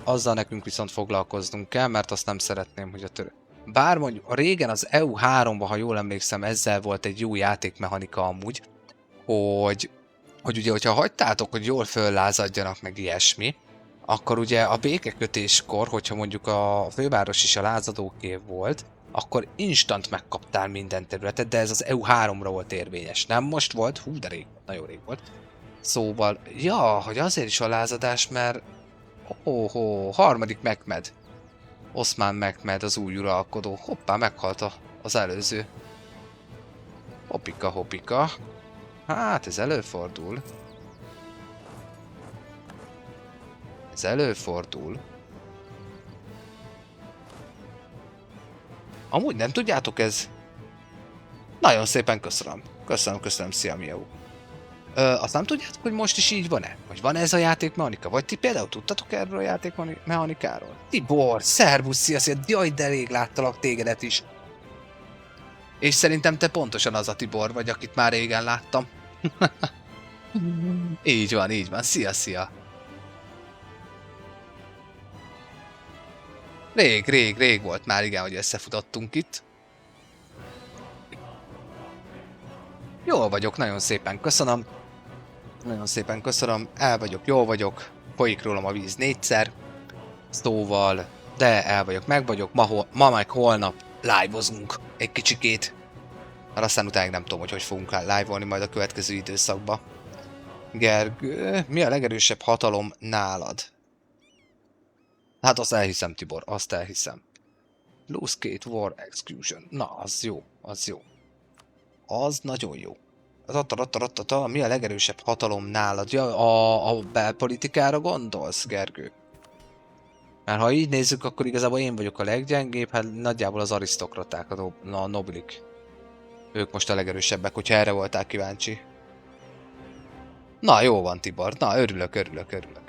Azzal nekünk viszont foglalkoznunk kell, mert azt nem szeretném, hogy a török... Bár mondjuk a régen az EU3-ban, ha jól emlékszem, ezzel volt egy jó játékmechanika amúgy, hogy ugye, hogyha hagytátok, hogy jól föllázadjanak meg ilyesmi, akkor ugye a békekötéskor, hogyha mondjuk a főváros is a lázadóké volt, akkor instant megkaptál minden területet, de ez az EU3-ra volt érvényes. Nem most volt? Hú, de rég, nagyon rég volt. Szóval, ja, hogy azért is a lázadás, mert... harmadik Mehmed. Oszmán Mehmed, az új uralkodó. Hoppá, meghalt az előző. Ez előfordul. Amúgy nem tudjátok, ez... Nagyon szépen köszönöm. Köszönöm, szia Miau. Azt nem tudjátok, hogy most is így van-e? Vagy van ez a játékmechanika? Vagy ti például tudtatok erről a játékmechanikáról? Tibor, szervusz, szia, jaj, de rég láttalak tégedet is. És szerintem te pontosan az a Tibor vagy, akit már régen láttam. Így van, szia. Rég volt már, igen, hogy összefutottunk itt. Jól vagyok, nagyon szépen köszönöm. El vagyok, jól vagyok. Folyik rólam a víz 4-szer. Szóval, de el vagyok, meg vagyok. Ma meg holnap live-ozunk egy kicsikét. Mert aztán utána nem tudom, hogy fogunk live-olni majd a következő időszakban. Gergő, mi a legerősebb hatalom nálad? Hát azt elhiszem, Tibor, azt elhiszem. Blue Skate War Execution. Na, az jó. Az nagyon jó. Mi a legerősebb hatalom nálad? Ja, a belpolitikára gondolsz, Gergő? Mert ha így nézzük, akkor igazából én vagyok a leggyengébb, hát nagyjából az arisztokraták, a nobilik. Ők most a legerősebbek, hogyha erre voltál kíváncsi. Na, jó van, Tibor. Na, örülök.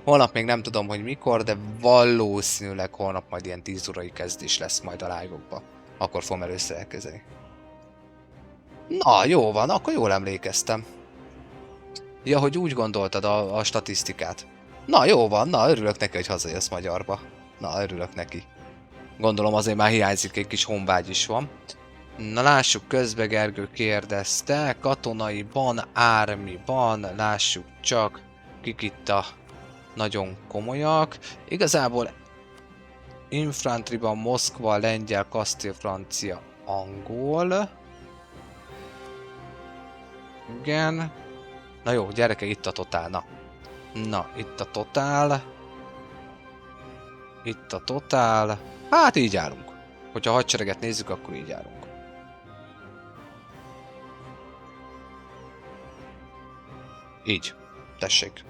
Holnap még nem tudom, hogy mikor, de valószínűleg holnap majd ilyen 10 órai kezdés lesz majd a live-okba. Akkor fogom először elkezdeni. Na, jó van, akkor jól emlékeztem. Ja, hogy úgy gondoltad a statisztikát. Na, jó van, na, örülök neki, hogy hazajössz magyarba. Na, örülök neki. Gondolom azért már hiányzik, egy kis honvágy is van. Na, lássuk, közbe Gergő kérdezte, katonaiban, ármiban, lássuk csak, kik itt a nagyon komolyak. Igazából infantryban Moszkva, lengyel, kasztél, francia, angol. Igen. Na jó, gyerekek, itt a totál, na, itt a totál. Hát így állunk. Hogyha a hadsereget nézzük, akkor így állunk. Így. Tessék.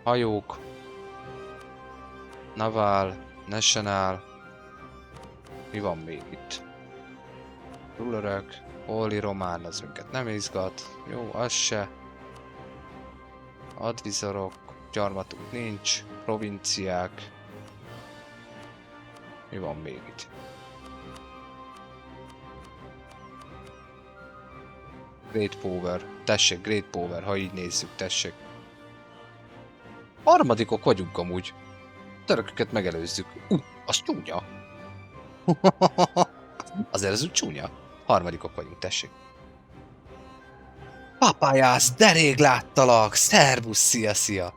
Hajók. Naval. National. Mi van még itt? Rulerök. Holy Román, az minket nem izgat. Jó, az se. Advizorok. Gyarmatunk nincs. Provinciák. Mi van még itt? Great Power. Tessék, Great Power, ha így nézzük, tessék. Harmadikok vagyunk amúgy. Törököket megelőzzük. Az csúnya. Azért az úgy csúnya. Harmadikok vagyunk, tessék. Papájász, de rég láttalak! Szervusz, szia!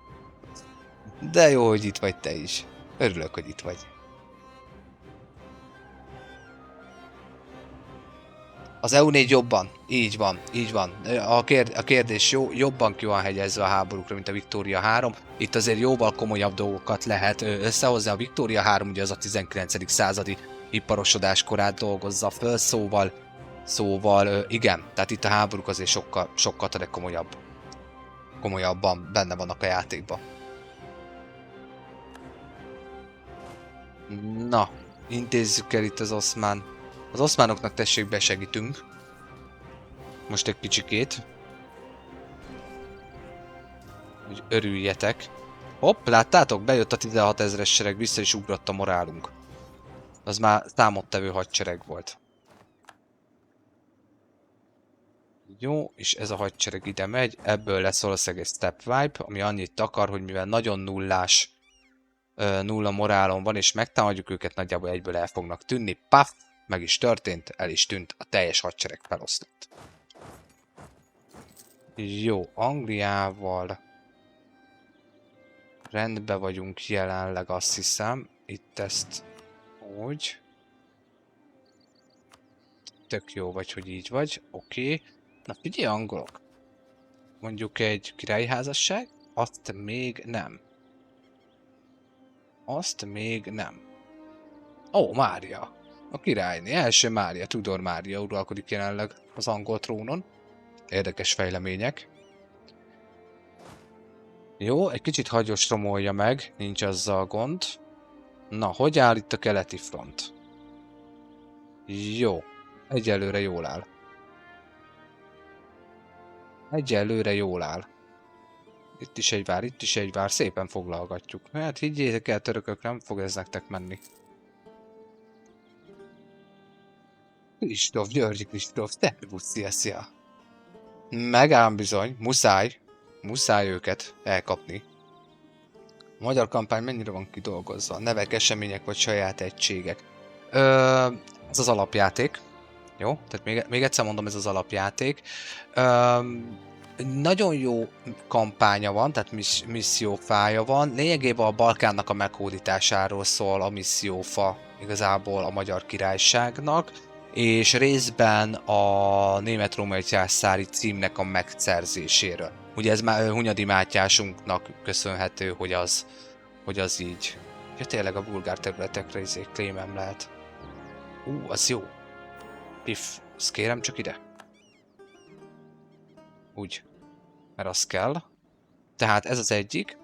De jó, hogy itt vagy te is. Örülök, hogy itt vagy. Az EU4 jobban. Így van. A kérdés jobban ki van hegyezve a háborúkra, mint a Victoria 3. Itt azért jóval komolyabb dolgokat lehet összehozni. A Victoria 3 ugye az a 19. századi iparosodás korát dolgozza föl, szóval igen, tehát itt a háborúk azért sokkal komolyabban benne vannak a játékban. Na, intézzük el itt az oszmán. Az oszmánoknak tessék, besegítünk. Most egy kicsikét. Hogy örüljetek. Hopp, láttátok? Bejött a 16 000-es sereg, vissza is ugrott a morálunk. Az már számottevő hadsereg volt. Jó, és ez a hadsereg ide megy, ebből lesz valószínűleg egy step vibe, ami annyit akar, hogy mivel nagyon nulla morálon van, és megtámadjuk őket, nagyjából egyből el fognak tűnni. Paf! Meg is történt, el is tűnt, a teljes hadsereg feloszlott. Jó, Angliával rendben vagyunk jelenleg, azt hiszem. Itt ezt úgy. Tök jó vagy, hogy így vagy. Oké. Na figyelj, angolok. Mondjuk egy királyi házasság? Azt még nem. Ó, Mária. A királyné, első Mária, Tudor Mária uralkodik jelenleg az angol trónon. Érdekes fejlemények. Jó, egy kicsit hagyos romolja meg, nincs azzal gond. Na, hogy áll itt a keleti front? Jó. Egyelőre jól áll. Egyelőre jól áll. Itt is egy vár, itt is egy vár, szépen foglalgatjuk. Hát higgyétek el, törökök, nem fog ez nektek menni. Kristóf, Györgyi Kristóf, szervusz, szia! Megám bizony, muszáj. Muszáj őket elkapni. A magyar kampány mennyire van kidolgozva? Nevek, események vagy saját egységek? Ez az alapjáték. Jó? Tehát még egyszer mondom, ez az alapjáték. Nagyon jó kampánya van, tehát missziófája van. Lényegében a Balkánnak a meghódításáról szól a missziófa igazából a Magyar Királyságnak, és részben a német-római császári címnek a megszerzéséről. Ugye ez már Hunyadi Mátyásunknak köszönhető, hogy az így. Ja, tényleg a bulgár területekre claimem lehet. Az jó. Pif, azt kérem csak ide. Úgy. Mert az kell. Tehát ez az egyik.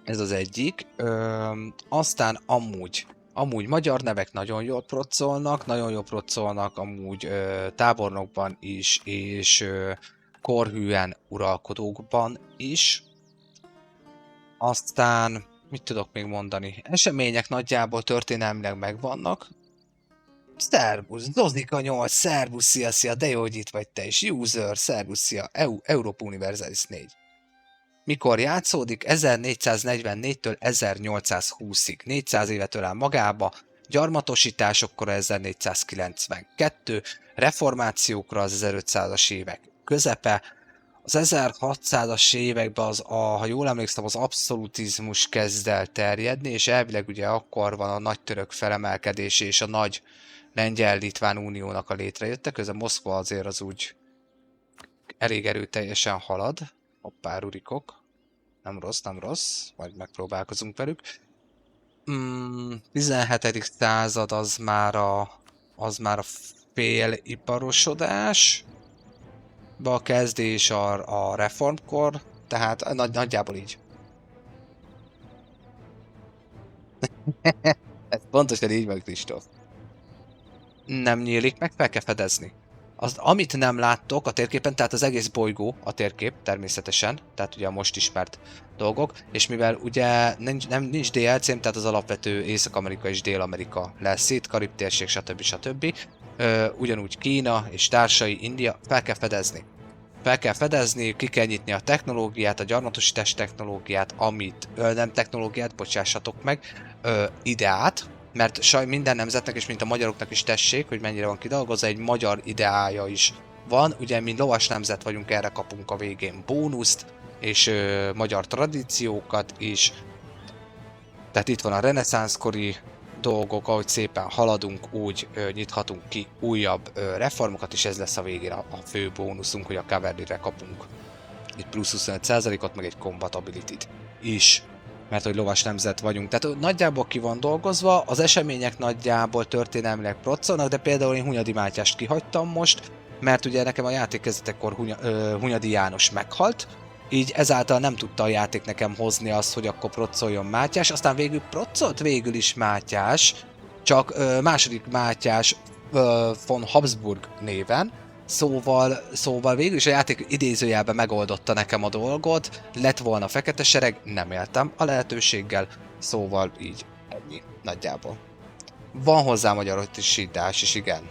Ez az egyik. Aztán amúgy magyar nevek nagyon jól proccolnak amúgy tábornokban is, és korhűen uralkodókban is. Aztán, mit tudok még mondani? Események nagyjából történelmileg megvannak. Szervusz, Doznika 8, szervusz, szia, de jó, hogy itt vagy te is. User, szervusz, szia, Europa Universalis 4. Mikor játszódik? 1444-től 1820-ig. 400 évet ölel magába, gyarmatosításokkor 1492, reformációkra az 1500-as évek közepe, az 1600-as években ha jól emlékszem, az abszolutizmus kezd el terjedni, és elvileg ugye akkor van a nagy török felemelkedés és a nagy lengyel-litván uniónak a létrejötte, közben Moszkva azért az úgy elég erőteljesen halad. Hoppá, rurikok. Nem rossz, majd megpróbálkozunk velük. 17. század az már a féliparosodás. A kezdés a reformkor, tehát nagyjából így. Ez pontosan így van, Kristóf. Nem nyílik meg, fel kell fedezni. Amit nem láttok a térképen, tehát az egész bolygó a térkép természetesen, tehát ugye a most ismert dolgok, és mivel ugye nincs DLC-m, tehát az alapvető Észak-Amerika és Dél-Amerika lesz itt, Karib térség, stb. Ugyanúgy Kína és társai, India, fel kell fedezni, ki kell nyitni a technológiát, a gyarmatosítás technológiát, nem technológiát, bocsássatok meg, ideát, mert minden nemzetnek, és mint a magyaroknak is tessék, hogy mennyire van kidolgozva, egy magyar ideája is van. Ugye mi lovas nemzet vagyunk, erre kapunk a végén bónuszt, és magyar tradíciókat is. Tehát itt van a reneszánszkori dolgok, ahogy szépen haladunk, úgy nyithatunk ki újabb reformokat, és ez lesz a végén a fő bónuszunk, hogy a cavalry-re kapunk egy plusz 25%-ot, meg egy combat ability-t is. Mert hogy lovas nemzet vagyunk. Tehát nagyjából ki van dolgozva, az események nagyjából történelmileg proccolnak, de például én Hunyadi Mátyást kihagytam most, mert ugye nekem a játék kezdetekor Hunyadi János meghalt, így ezáltal nem tudta a játék nekem hozni azt, hogy akkor proccoljon Mátyás, aztán végül proccolt végül is Mátyás, csak második Mátyás von Habsburg néven, Szóval végül is a játék idézőjelben megoldotta nekem a dolgot, lett volna fekete sereg, nem éltem a lehetőséggel, szóval így ennyi, nagyjából. Van hozzá magyarosítás is, igen.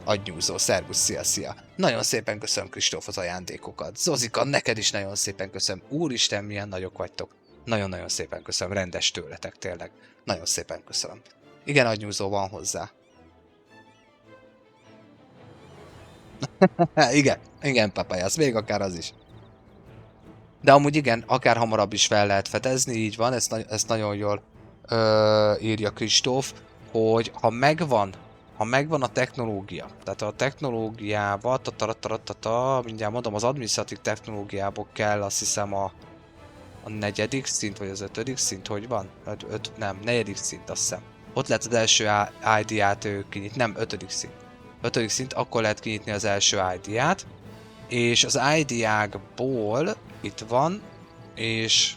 Agynyúzó, szervusz, szia! Nagyon szépen köszönöm, Kristóf, az ajándékokat. Zozika, neked is nagyon szépen köszönöm. Úristen, milyen nagyok vagytok. Nagyon-nagyon szépen köszönöm, rendes tőletek, tényleg. Nagyon szépen köszönöm. Igen, agynyúzó van hozzá. igen, papajász, még akár az is. De amúgy igen, akár hamarabb is fel lehet fedezni, így van, ezt nagyon jól írja Kristóf, hogy ha megvan a technológia, tehát a technológiába, mindjárt mondom, az adminisztratív technológiából kell, azt hiszem a negyedik szint, vagy az ötödik szint, hogy van? Negyedik szint, azt hiszem. Ott lehet az első ID-át kinyitni, nem, ötödik szint. 5. szint, akkor lehet kinyitni az első ID-át, és az ID-ákból itt van, és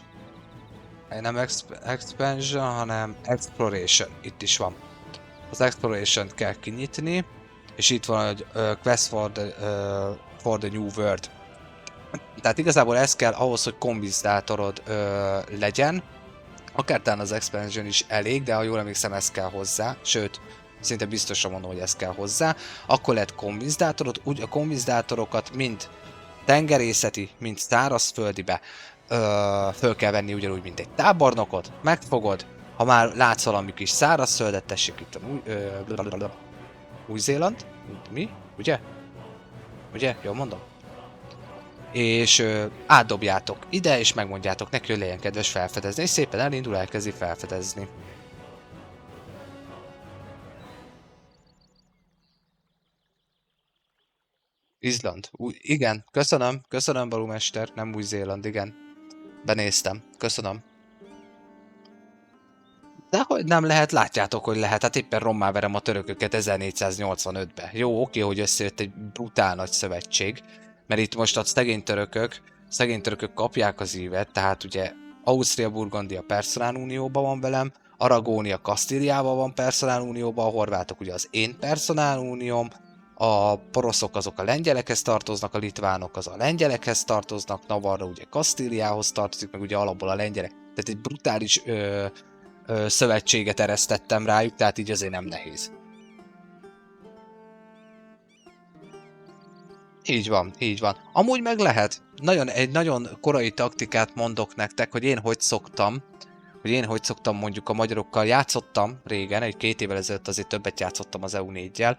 Nem expansion, hanem exploration. Itt is van. Az exploration-t kell kinyitni, és itt van egy quest for the new world. Tehát igazából ez kell ahhoz, hogy konvizdátorod legyen. Akár talán az expansion is elég, de ha jól emlékszem, ez kell hozzá. Sőt, szinte biztosan mondom, hogy ez kell hozzá. Akkor lehet konvizdátorod, úgy a konvizdátorokat mind tengerészeti, mind szárazföldibe föl kell venni ugyanúgy, mint egy tábornokot. Megfogod, ha már látsz valami kis szárazföldet, tessék itt a Új-Zéland? Mi? Ugye? Ugye? Jól mondom? És átdobjátok ide, és megmondjátok neki, hogy legyen kedves felfedezni, és szépen elindul, elkezdi felfedezni. Izland. Igen, köszönöm Balumester, nem Új-Zéland, igen. Benéztem, köszönöm. Dehogy nem lehet, látjátok, hogy lehet, hát éppen rommá verem a törököket 1485-be. Jó, oké, hogy összejött egy brutál nagy szövetség, mert itt most a szegény törökök kapják az ívet, tehát ugye Ausztria-Burgondia Personál Unióban van velem, Aragónia Kasztíliával van Personál Unióban, a horvátok ugye az én Personál Unióm, a poroszok azok a lengyelekhez tartoznak, a litvánok az a lengyelekhez tartoznak, Navarra ugye Kasztíliához tartozik, meg ugye alapból a lengyelek. Tehát egy brutális szövetséget eresztettem rájuk, tehát így azért nem nehéz. Így van, így van. Amúgy meg lehet. Egy nagyon korai taktikát mondok nektek, hogy én hogy szoktam mondjuk a magyarokkal játszottam régen, egy 2 évvel ezelőtt azért többet játszottam az EU4-jel.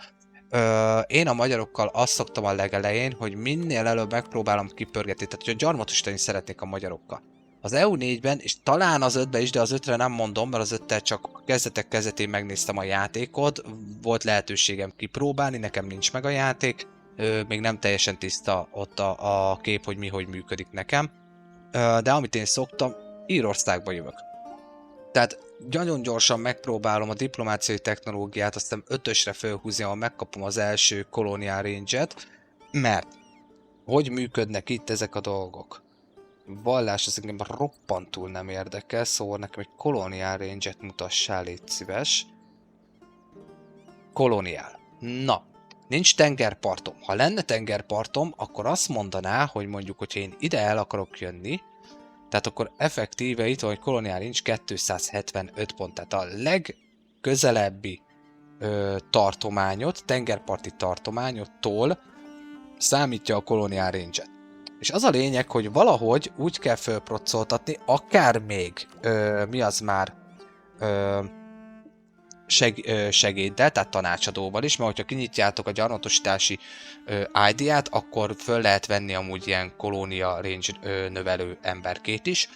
Én a magyarokkal azt szoktam a legelején, hogy minél előbb megpróbálom kipörgetni, tehát hogy a gyarmatosítani szeretnék a magyarokkal. Az EU4-ben, és talán az 5-ben is, de az 5-re nem mondom, mert az 5-tel csak a kezdetén megnéztem a játékot, volt lehetőségem kipróbálni, nekem nincs meg a játék, még nem teljesen tiszta ott a kép, hogy mi hogy működik nekem. De amit én szoktam, Írországba jövök. Tehát nagyon gyorsan megpróbálom a diplomáciai technológiát, aztán 5-ösre fölhúzni, ahol megkapom az első Colonial Range-et, mert hogy működnek itt ezek a dolgok? Vallás az engem roppantul nem érdekel, szóval nekem egy Colonial Range-et mutassál, légy szíves. Colonial. Na, nincs tengerpartom. Ha lenne tengerpartom, akkor azt mondaná, hogy mondjuk, hogyha én ide el akarok jönni, tehát akkor effektíve itt van, hogy Colonial Range 275 pont, tehát a legközelebbi tartományot, tengerparti tartományottól számítja a Colonial Range-et. És az a lényeg, hogy valahogy úgy kell fölproccoltatni, akár még, mi az már, segéddel, tehát tanácsadóval is, mert hogyha kinyitjátok a gyarmatosítási ID-ját, akkor föl lehet venni amúgy ilyen kolónia range növelő emberkét is,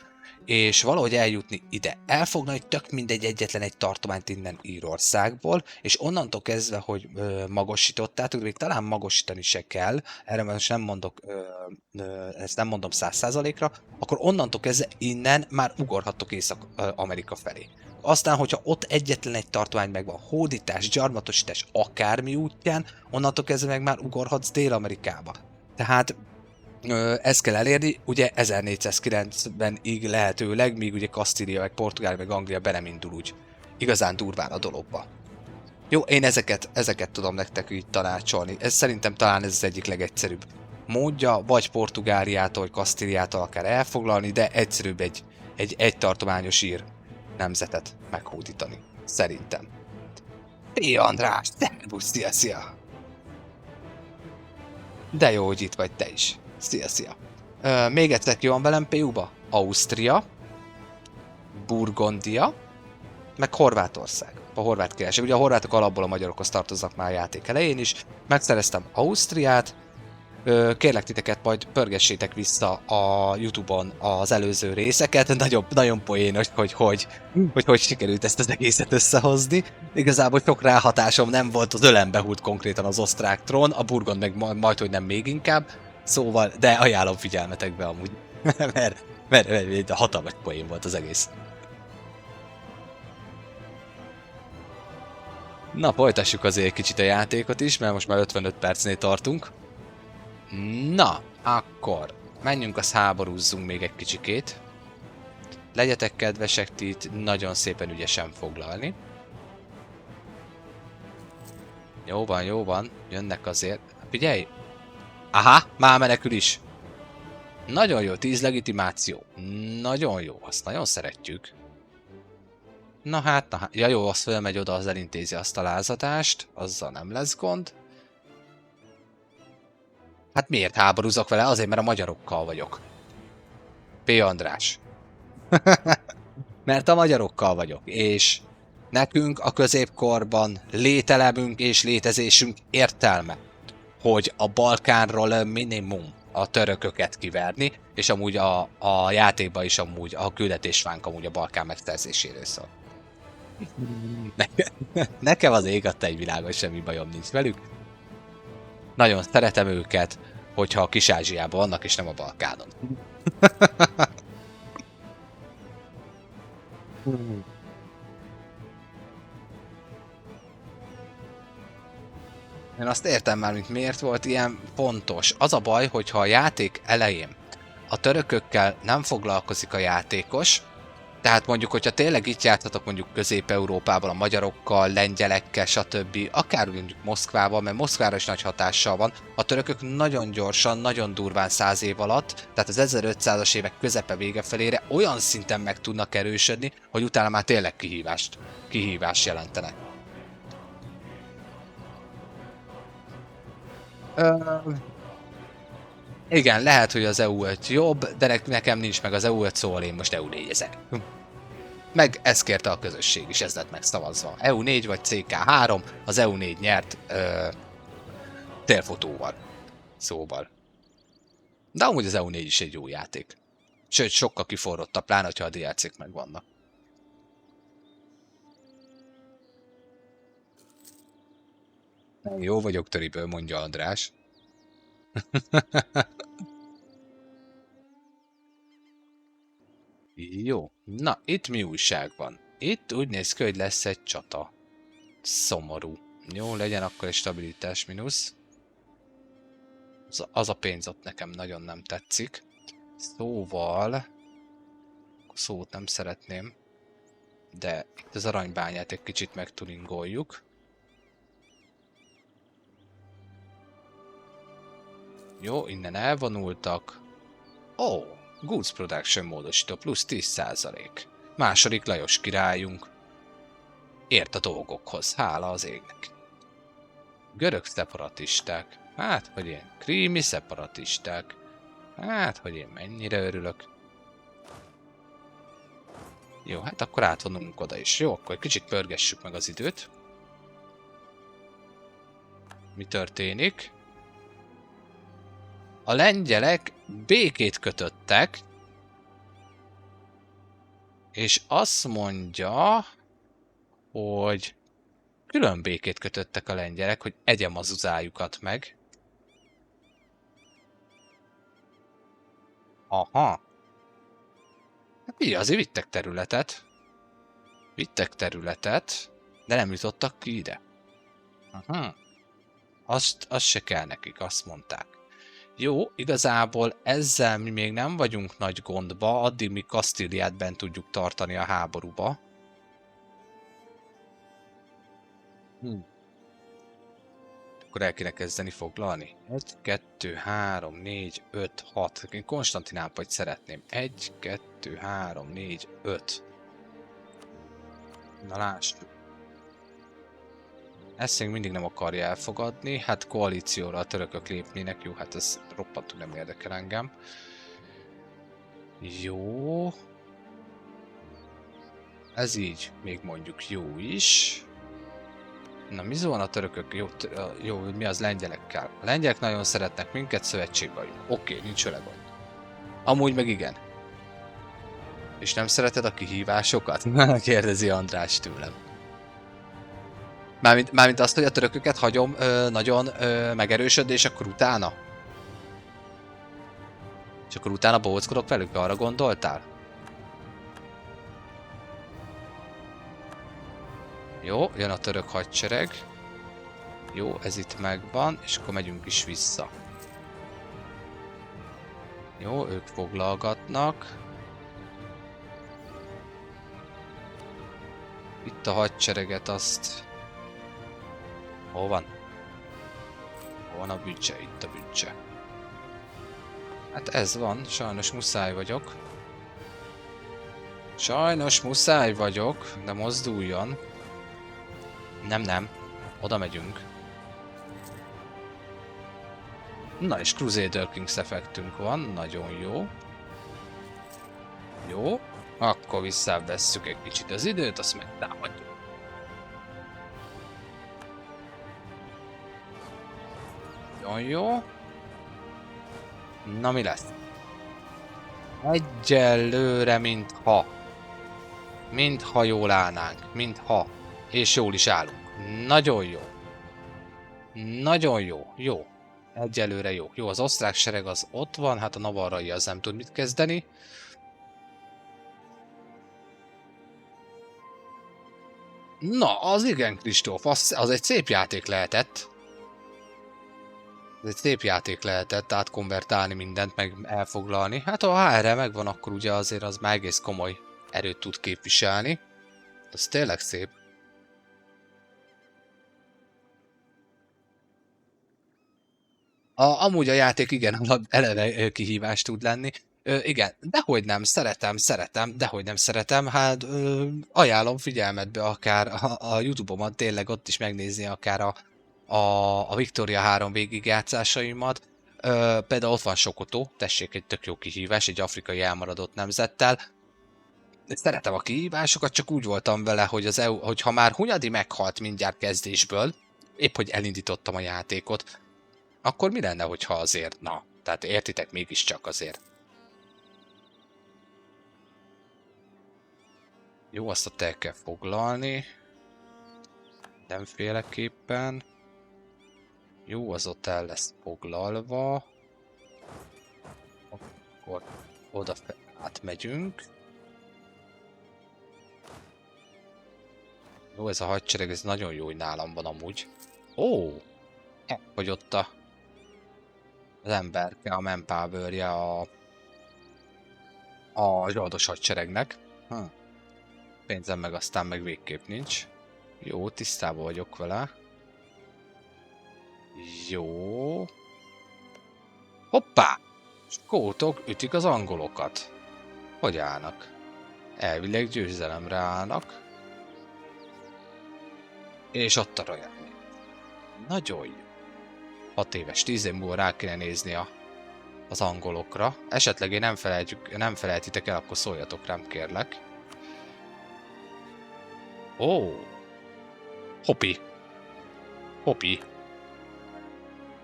és valahogy eljutni ide. Elfoglalni tök mindegy egyetlen egy tartományt innen Írországból, és onnantól kezdve, hogy magosítottátok, még talán magosítani se kell, erre most nem mondok, ezt nem mondom 100%-ra, akkor onnantól kezdve innen már ugorhattok Észak-Amerika felé. Aztán, hogyha ott egyetlen egy tartomány megvan, hódítás, gyarmatosítás, akármi útján, onnantól kezdve meg már ugorhatsz Dél-Amerikába. Tehát ezt kell elérni, ugye 1409-ben lehetőleg, míg ugye Kasztília, meg Portugál, meg Anglia be nem indul úgy igazán durván a dologba. Jó, én ezeket tudom nektek így tanácsolni. Ez szerintem talán ez az egyik legegyszerűbb módja, vagy Portugáliától, vagy Kasztíliától akár elfoglalni, de egyszerűbb egy tartományos ír nemzetet meghódítani. Szerintem. P. András, szervusz, szia! De jó, hogy itt vagy te is. Szia! Még egyszer ki van velem PU-ba? Ausztria, Burgondia, meg Horvátország. A horvát királyság. Ugye a horvátok alapból a magyarokhoz tartoznak már a játék elején is. Megszereztem Ausztriát. Kérlek titeket, majd pörgessétek vissza a YouTube-on az előző részeket. Nagyon poénos, hogy sikerült ezt az egészet összehozni. Igazából sok ráhatásom nem volt, az ölembe húlt konkrétan az osztrák trón, a Burgond meg majd hogy nem még inkább. Szóval, de ajánlom figyelmetekbe amúgy, mert hatalmas poén volt az egész. Na, folytassuk azért kicsit a játékot is, mert most már 55 percnél tartunk. Na, akkor menjünk, azt háborúzzunk még egy kicsikét. Legyetek kedvesek ti itt nagyon szépen ügyesen foglalni. Jó van, jönnek azért. Figyelj! Aha, már menekül is. Nagyon jó, 10 legitimáció. Nagyon jó, azt nagyon szeretjük. Na hát. Ja jó, az fölmegy oda, az elintézi azt a lázadást. Azzal nem lesz gond. Hát miért háborúzok vele? Azért, mert a magyarokkal vagyok. P. András. Mert a magyarokkal vagyok, és nekünk a középkorban lételemünk és létezésünk értelme, hogy a Balkánról minimum a törököket kiverni, és amúgy a játékban is amúgy a küldetésvánk amúgy a Balkán megszerzéséről szól. Nekem az ég adta egy világon, semmi bajom nincs velük. Nagyon szeretem őket, hogyha a Kis-Ázsiában vannak, és nem a Balkánon. Én azt értem már, mint miért volt ilyen pontos. Az a baj, hogyha a játék elején a törökökkel nem foglalkozik a játékos, tehát mondjuk, hogyha tényleg itt játszhatok mondjuk Közép-Európában a magyarokkal, lengyelekkel, stb. Akár mondjuk Moszkvával, mert Moszkvára is nagy hatással van. A törökök nagyon gyorsan, nagyon durván 100 év alatt, tehát az 1500-as évek közepe vége felére olyan szinten meg tudnak erősödni, hogy utána már tényleg kihívást jelentenek. Igen, lehet, hogy az EU5 jobb, de nekem nincs meg az EU5, szóval én most EU4-ezek. Meg ezt kérte a közösség is, ez lett megszavazva. EU4 vagy CK3, az EU4 nyert térfotóval. Szóval. De amúgy az EU4 is egy jó játék. Sőt, sokkal kiforrottabb, pláne, ha a DLC-k megvannak. Jó vagyok töriből, mondja András. Jó. Na, itt mi újság van? Itt úgy néz ki, hogy lesz egy csata. Szomorú. Jó, legyen akkor egy stabilitás mínusz. Az a pénz ott nekem nagyon nem tetszik. Szóval... Szót nem szeretném. De itt az aranybányát egy kicsit megtuningoljuk. Jó, innen elvonultak. Ó, Goods Production módosító plusz 10%. Második Lajos királyunk. Ért a dolgokhoz, hála az égnek. Görög szeparatisták. Hát, hogy én. Krími szeparatisták. Hát, hogy én mennyire örülök. Jó, hát akkor átvonulunk oda is. Jó, akkor egy kicsit pörgessük meg az időt. Mi történik? A lengyelek békét kötöttek, és azt mondja, hogy külön békét kötöttek a lengyelek, hogy egyem az uzájukat meg. Aha. Hát mi, azért vittek területet. Vittek területet, de nem jutottak ki ide. Aha. Azt se kell nekik, azt mondták. Jó, igazából ezzel mi még nem vagyunk nagy gondba, addig mi Kasztíliát bent tudjuk tartani a háborúba. Akkor el kéne kezdeni foglalni. 1, 2, 3, 4, 5, 6. Én Konstantinápolyt szeretném. 1, 2, 3, 4, 5. Na lássuk. Ezt még mindig nem akarja elfogadni. Hát koalícióra a törökök lépnének. Jó, hát ez roppantul nem érdekel engem. Jó. Ez így még mondjuk jó is. Na, mi van a törökök? Jó, mi az lengyelekkel? A lengyelek nagyon szeretnek minket, szövetség vagyunk. Oké, nincs vele gond. Amúgy meg igen. És nem szereted a kihívásokat? Kérdezi András tőlem. Mármint azt, hogy a törököket hagyom nagyon megerősödni, és akkor utána? És akkor utána bohóckodok velük? Arra gondoltál? Jó, jön a török hadsereg. Jó, ez itt megvan, és akkor megyünk is vissza. Jó, ők foglalgatnak. Itt a hadsereget azt... Hol van? Hol van a büdzse? Itt a büdzse. Hát ez van, sajnos muszáj vagyok. Sajnos muszáj vagyok, de mozduljon. Nem, oda megyünk. Na és Crusader Kings effektünk van, nagyon jó. Jó, akkor visszavesszük egy kicsit az időt, azt megtámadjuk. Nagyon jó. Na mi lesz? Egyelőre mintha. Mintha jól állnánk, mintha. És jól is állunk. Nagyon jó. Nagyon jó, jó. Egyelőre jó. Jó, az osztrák sereg az ott van, hát a navarrai az nem tud mit kezdeni. Na, az igen, Kristóf, az egy szép játék lehetett. Ez egy szép játék lehetett átkonvertálni mindent, meg elfoglalni. Hát ha erre megvan, akkor ugye azért az már egész komoly erőt tud képviselni. Ez tényleg szép. Amúgy a játék igen, eleve kihívás tud lenni. Igen, dehogy nem, szeretem, dehogy nem szeretem. Hát ajánlom figyelmetbe akár a YouTube-omat, tényleg ott is megnézni akár a Victoria 3 végigjátszásaimat. Például ott van Sokotó, tessék, egy tök jó kihívás, egy afrikai elmaradott nemzettel. Szeretem a kihívásokat, csak úgy voltam vele, hogy az EU, hogyha már Hunyadi meghalt mindjárt kezdésből, épp hogy elindítottam a játékot, akkor mi lenne, hogyha azért, na, tehát értitek, mégiscsak azért. Jó, azt ott el kell foglalni. Mindenféleképpen. Jó, az ott el lesz foglalva. Akkor oda átmegyünk. Jó, ez a hadsereg, ez nagyon jó, hogy nálam van amúgy. Ó! Hogy ott az emberke, a manpower-je a zsoldos hadseregnek. Pénzem meg aztán meg végképp nincs. Jó, tisztában vagyok vele. Jó. Hoppá! Skótok ütik az angolokat. Hogy állnak? Elvileg győzelemre állnak. És ott a Royal. Nagyon jó. 6 éves, 10 év múlva rá kéne nézni az angolokra. Esetleg én nem felejtitek el, akkor szóljatok rám, kérlek. Ó! Hopi! Hopi!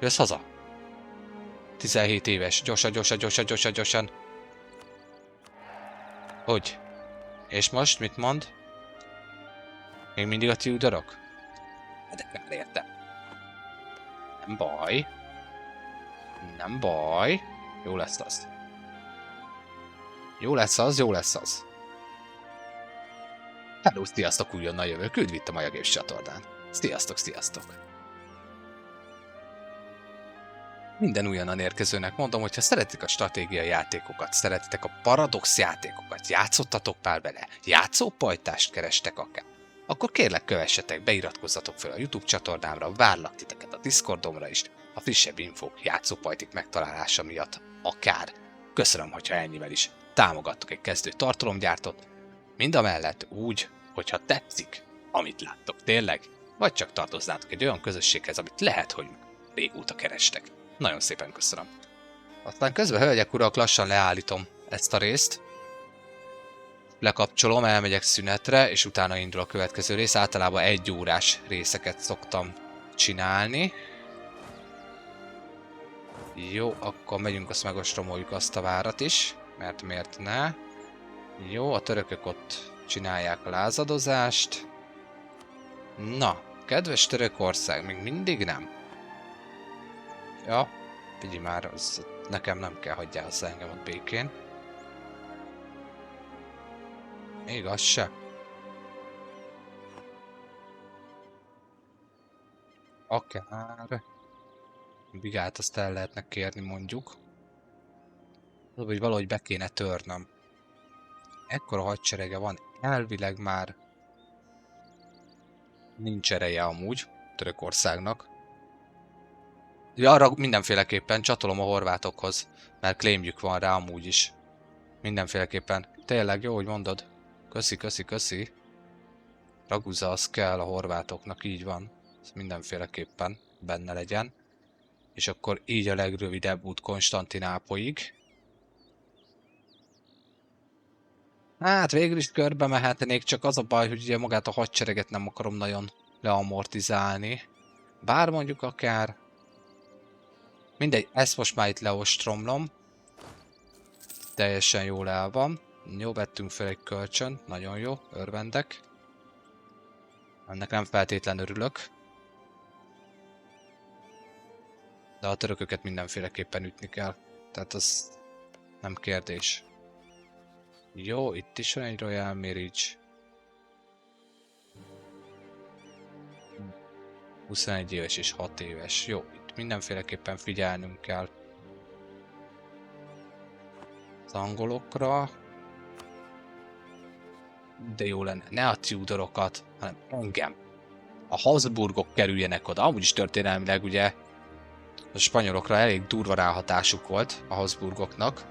Jössz haza? 17 éves, gyorsan. Hogy? És most mit mond? Még mindig a Tudorok? De kár érte. Nem baj. Nem baj. Jó lesz az. Jó lesz az. Hello, sziasztok, újonnan jövök. Üdv itt a Maja Games csatornán. Sziasztok. Minden újonnan érkezőnek mondom, hogyha szeretitek a stratégiai játékokat, szeretitek a paradox játékokat, játszottatok már vele, játszópajtást kerestek akár, akkor kérlek kövessetek, beiratkozzatok fel a YouTube csatornámra, várlak titeket a Discordomra is, a frissebb infók játszópajtik megtalálása miatt akár. Köszönöm, hogyha ennyivel is támogattok egy kezdő tartalomgyártót, mindamellett úgy, hogyha tetszik, amit láttok tényleg, vagy csak tartoznátok egy olyan közösséghez, amit lehet, hogy régóta kerestek. Nagyon szépen köszönöm. Aztán közben, hölgyek, urak, lassan leállítom ezt a részt. Lekapcsolom, elmegyek szünetre, és utána indul a következő rész. Általában 1 órás részeket szoktam csinálni. Jó, akkor megyünk, azt megostromoljuk azt a várat is, mert miért ne. Jó, a törökök ott csinálják a lázadozást. Na, kedves Törökország, még mindig nem. Ja, figyelj már, az, nekem nem kell, hagyjál hozzá engem ott békén. Még az se. Akár... Bigát azt el lehetne kérni, mondjuk. Az, hogy valahogy be kéne törnöm. Ekkora hadserege van, elvileg már nincs ereje amúgy Törökországnak. Ja, arra mindenféleképpen csatolom a horvátokhoz, mert claimjük van rá amúgy is. Mindenféleképpen. Tényleg jó, hogy mondod. Köszi, köszi, köszi. Raguza az kell a horvátoknak, így van. Ez mindenféleképpen benne legyen. És akkor így a legrövidebb út Konstantinápolyig. Hát végül is körbe mehetnék, csak az a baj, hogy ugye magát a hadsereget nem akarom nagyon leamortizálni. Bár mondjuk akár... Mindegy, ezt most már itt leostromlom. Teljesen jól el van. Jó, vettünk fel egy kölcsön, nagyon jó, örvendek. Ennek nem feltétlen örülök. De a törököket mindenféleképpen ütni kell. Tehát az nem kérdés. Jó, itt is van egy Royal Marriage. 21 éves és 6 éves. Jó, itt mindenféleképpen figyelnünk kell az angolokra. De jó lenne, ne a Tudorokat, hanem engem. A Habsburgok kerüljenek oda. Amúgy is történelmileg ugye a spanyolokra elég durva ráhatásuk volt a Habsburgoknak.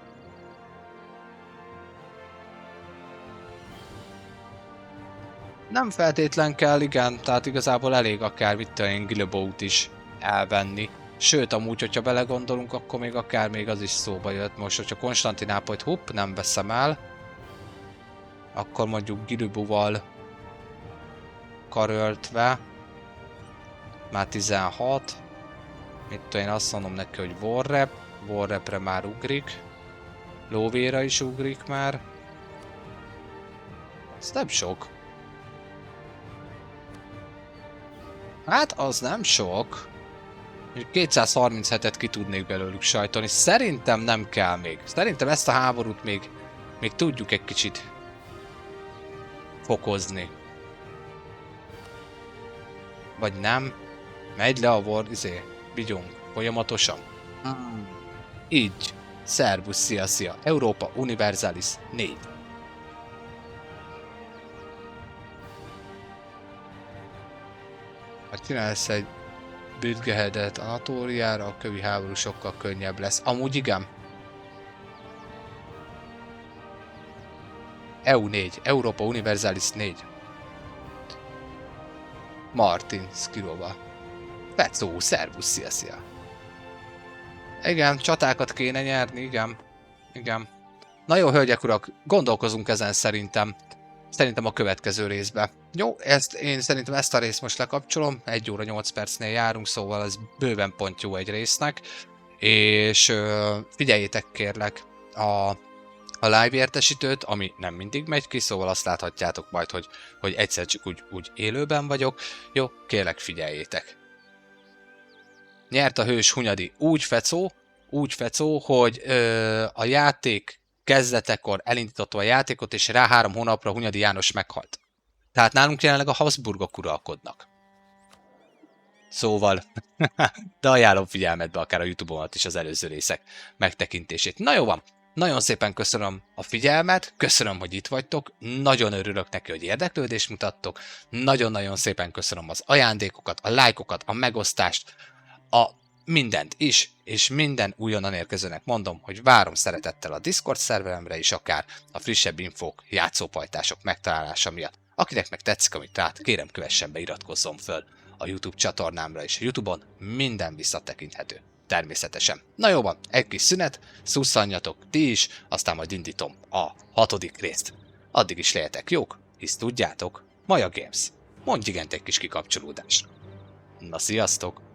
Nem feltétlen kell, igen, tehát igazából elég akár én Guilbaut is elvenni. Sőt, amúgy, hogyha belegondolunk, akkor még akár még az is szóba jött. Most, hogyha Konstantinápolyt hopp, nem veszem el, akkor mondjuk Guilbauval karöltve már 16. Mit tudom én, azt mondom neki, hogy Warrep. Warrepre már ugrik. Lóvéra is ugrik már. Ez nem sok. Hát az nem sok. 237-et ki tudnék belőlük sajtolni. Szerintem nem kell még. Szerintem ezt a háborút még tudjuk egy kicsit fokozni. Vagy nem. Megy le a war, vigyunk, folyamatosan. Így. Szervusz, szia, szia. Európa Universalis 4. Ha csinálsz egy Büdgehedet Anatóliára, a kövi háború sokkal könnyebb lesz. Amúgy igen. EU4, Európa Universalis 4. Martin Skirova. Pecó, szervusz, szia, szia. Igen, csatákat kéne nyerni, igen. Igen. Na jó, hölgyek, urak, gondolkozunk ezen szerintem. Szerintem a következő részbe. Jó, én szerintem ezt a részt most lekapcsolom. 1 óra 8 percnél járunk, szóval ez bőven pont jó egy résznek. És figyeljétek kérlek a live értesítőt, ami nem mindig megy ki, szóval azt láthatjátok majd, hogy egyszer csak úgy élőben vagyok. Jó, kérlek figyeljétek. Nyert a hős Hunyadi úgy fecó, hogy a játék kezdetekor elindította a játékot, és rá 3 hónapra Hunyadi János meghalt. Tehát nálunk jelenleg a Habsburgok uralkodnak. Szóval, de ajánlom figyelmetbe akár a YouTube-omat is az előző részek megtekintését. Na jó van, nagyon szépen köszönöm a figyelmet, köszönöm, hogy itt vagytok, nagyon örülök neki, hogy érdeklődést mutattok, nagyon-nagyon szépen köszönöm az ajándékokat, a lájkokat, a megosztást, a mindent is, és minden újonnan érkezőnek mondom, hogy várom szeretettel a Discord szerveremre is, akár a frissebb infók, játszópajtások megtalálása miatt. Akinek meg tetszik, amit lát, kérem kövessen be, iratkozzon föl a YouTube csatornámra is. YouTube-on minden visszatekinthető. Természetesen. Na jó van, egy kis szünet, szusszanjatok ti is, aztán majd indítom a 6. részt. Addig is lehetek jók, hisz tudjátok, Maja Games. Mondj igent egy kis kikapcsolódásra. Na sziasztok!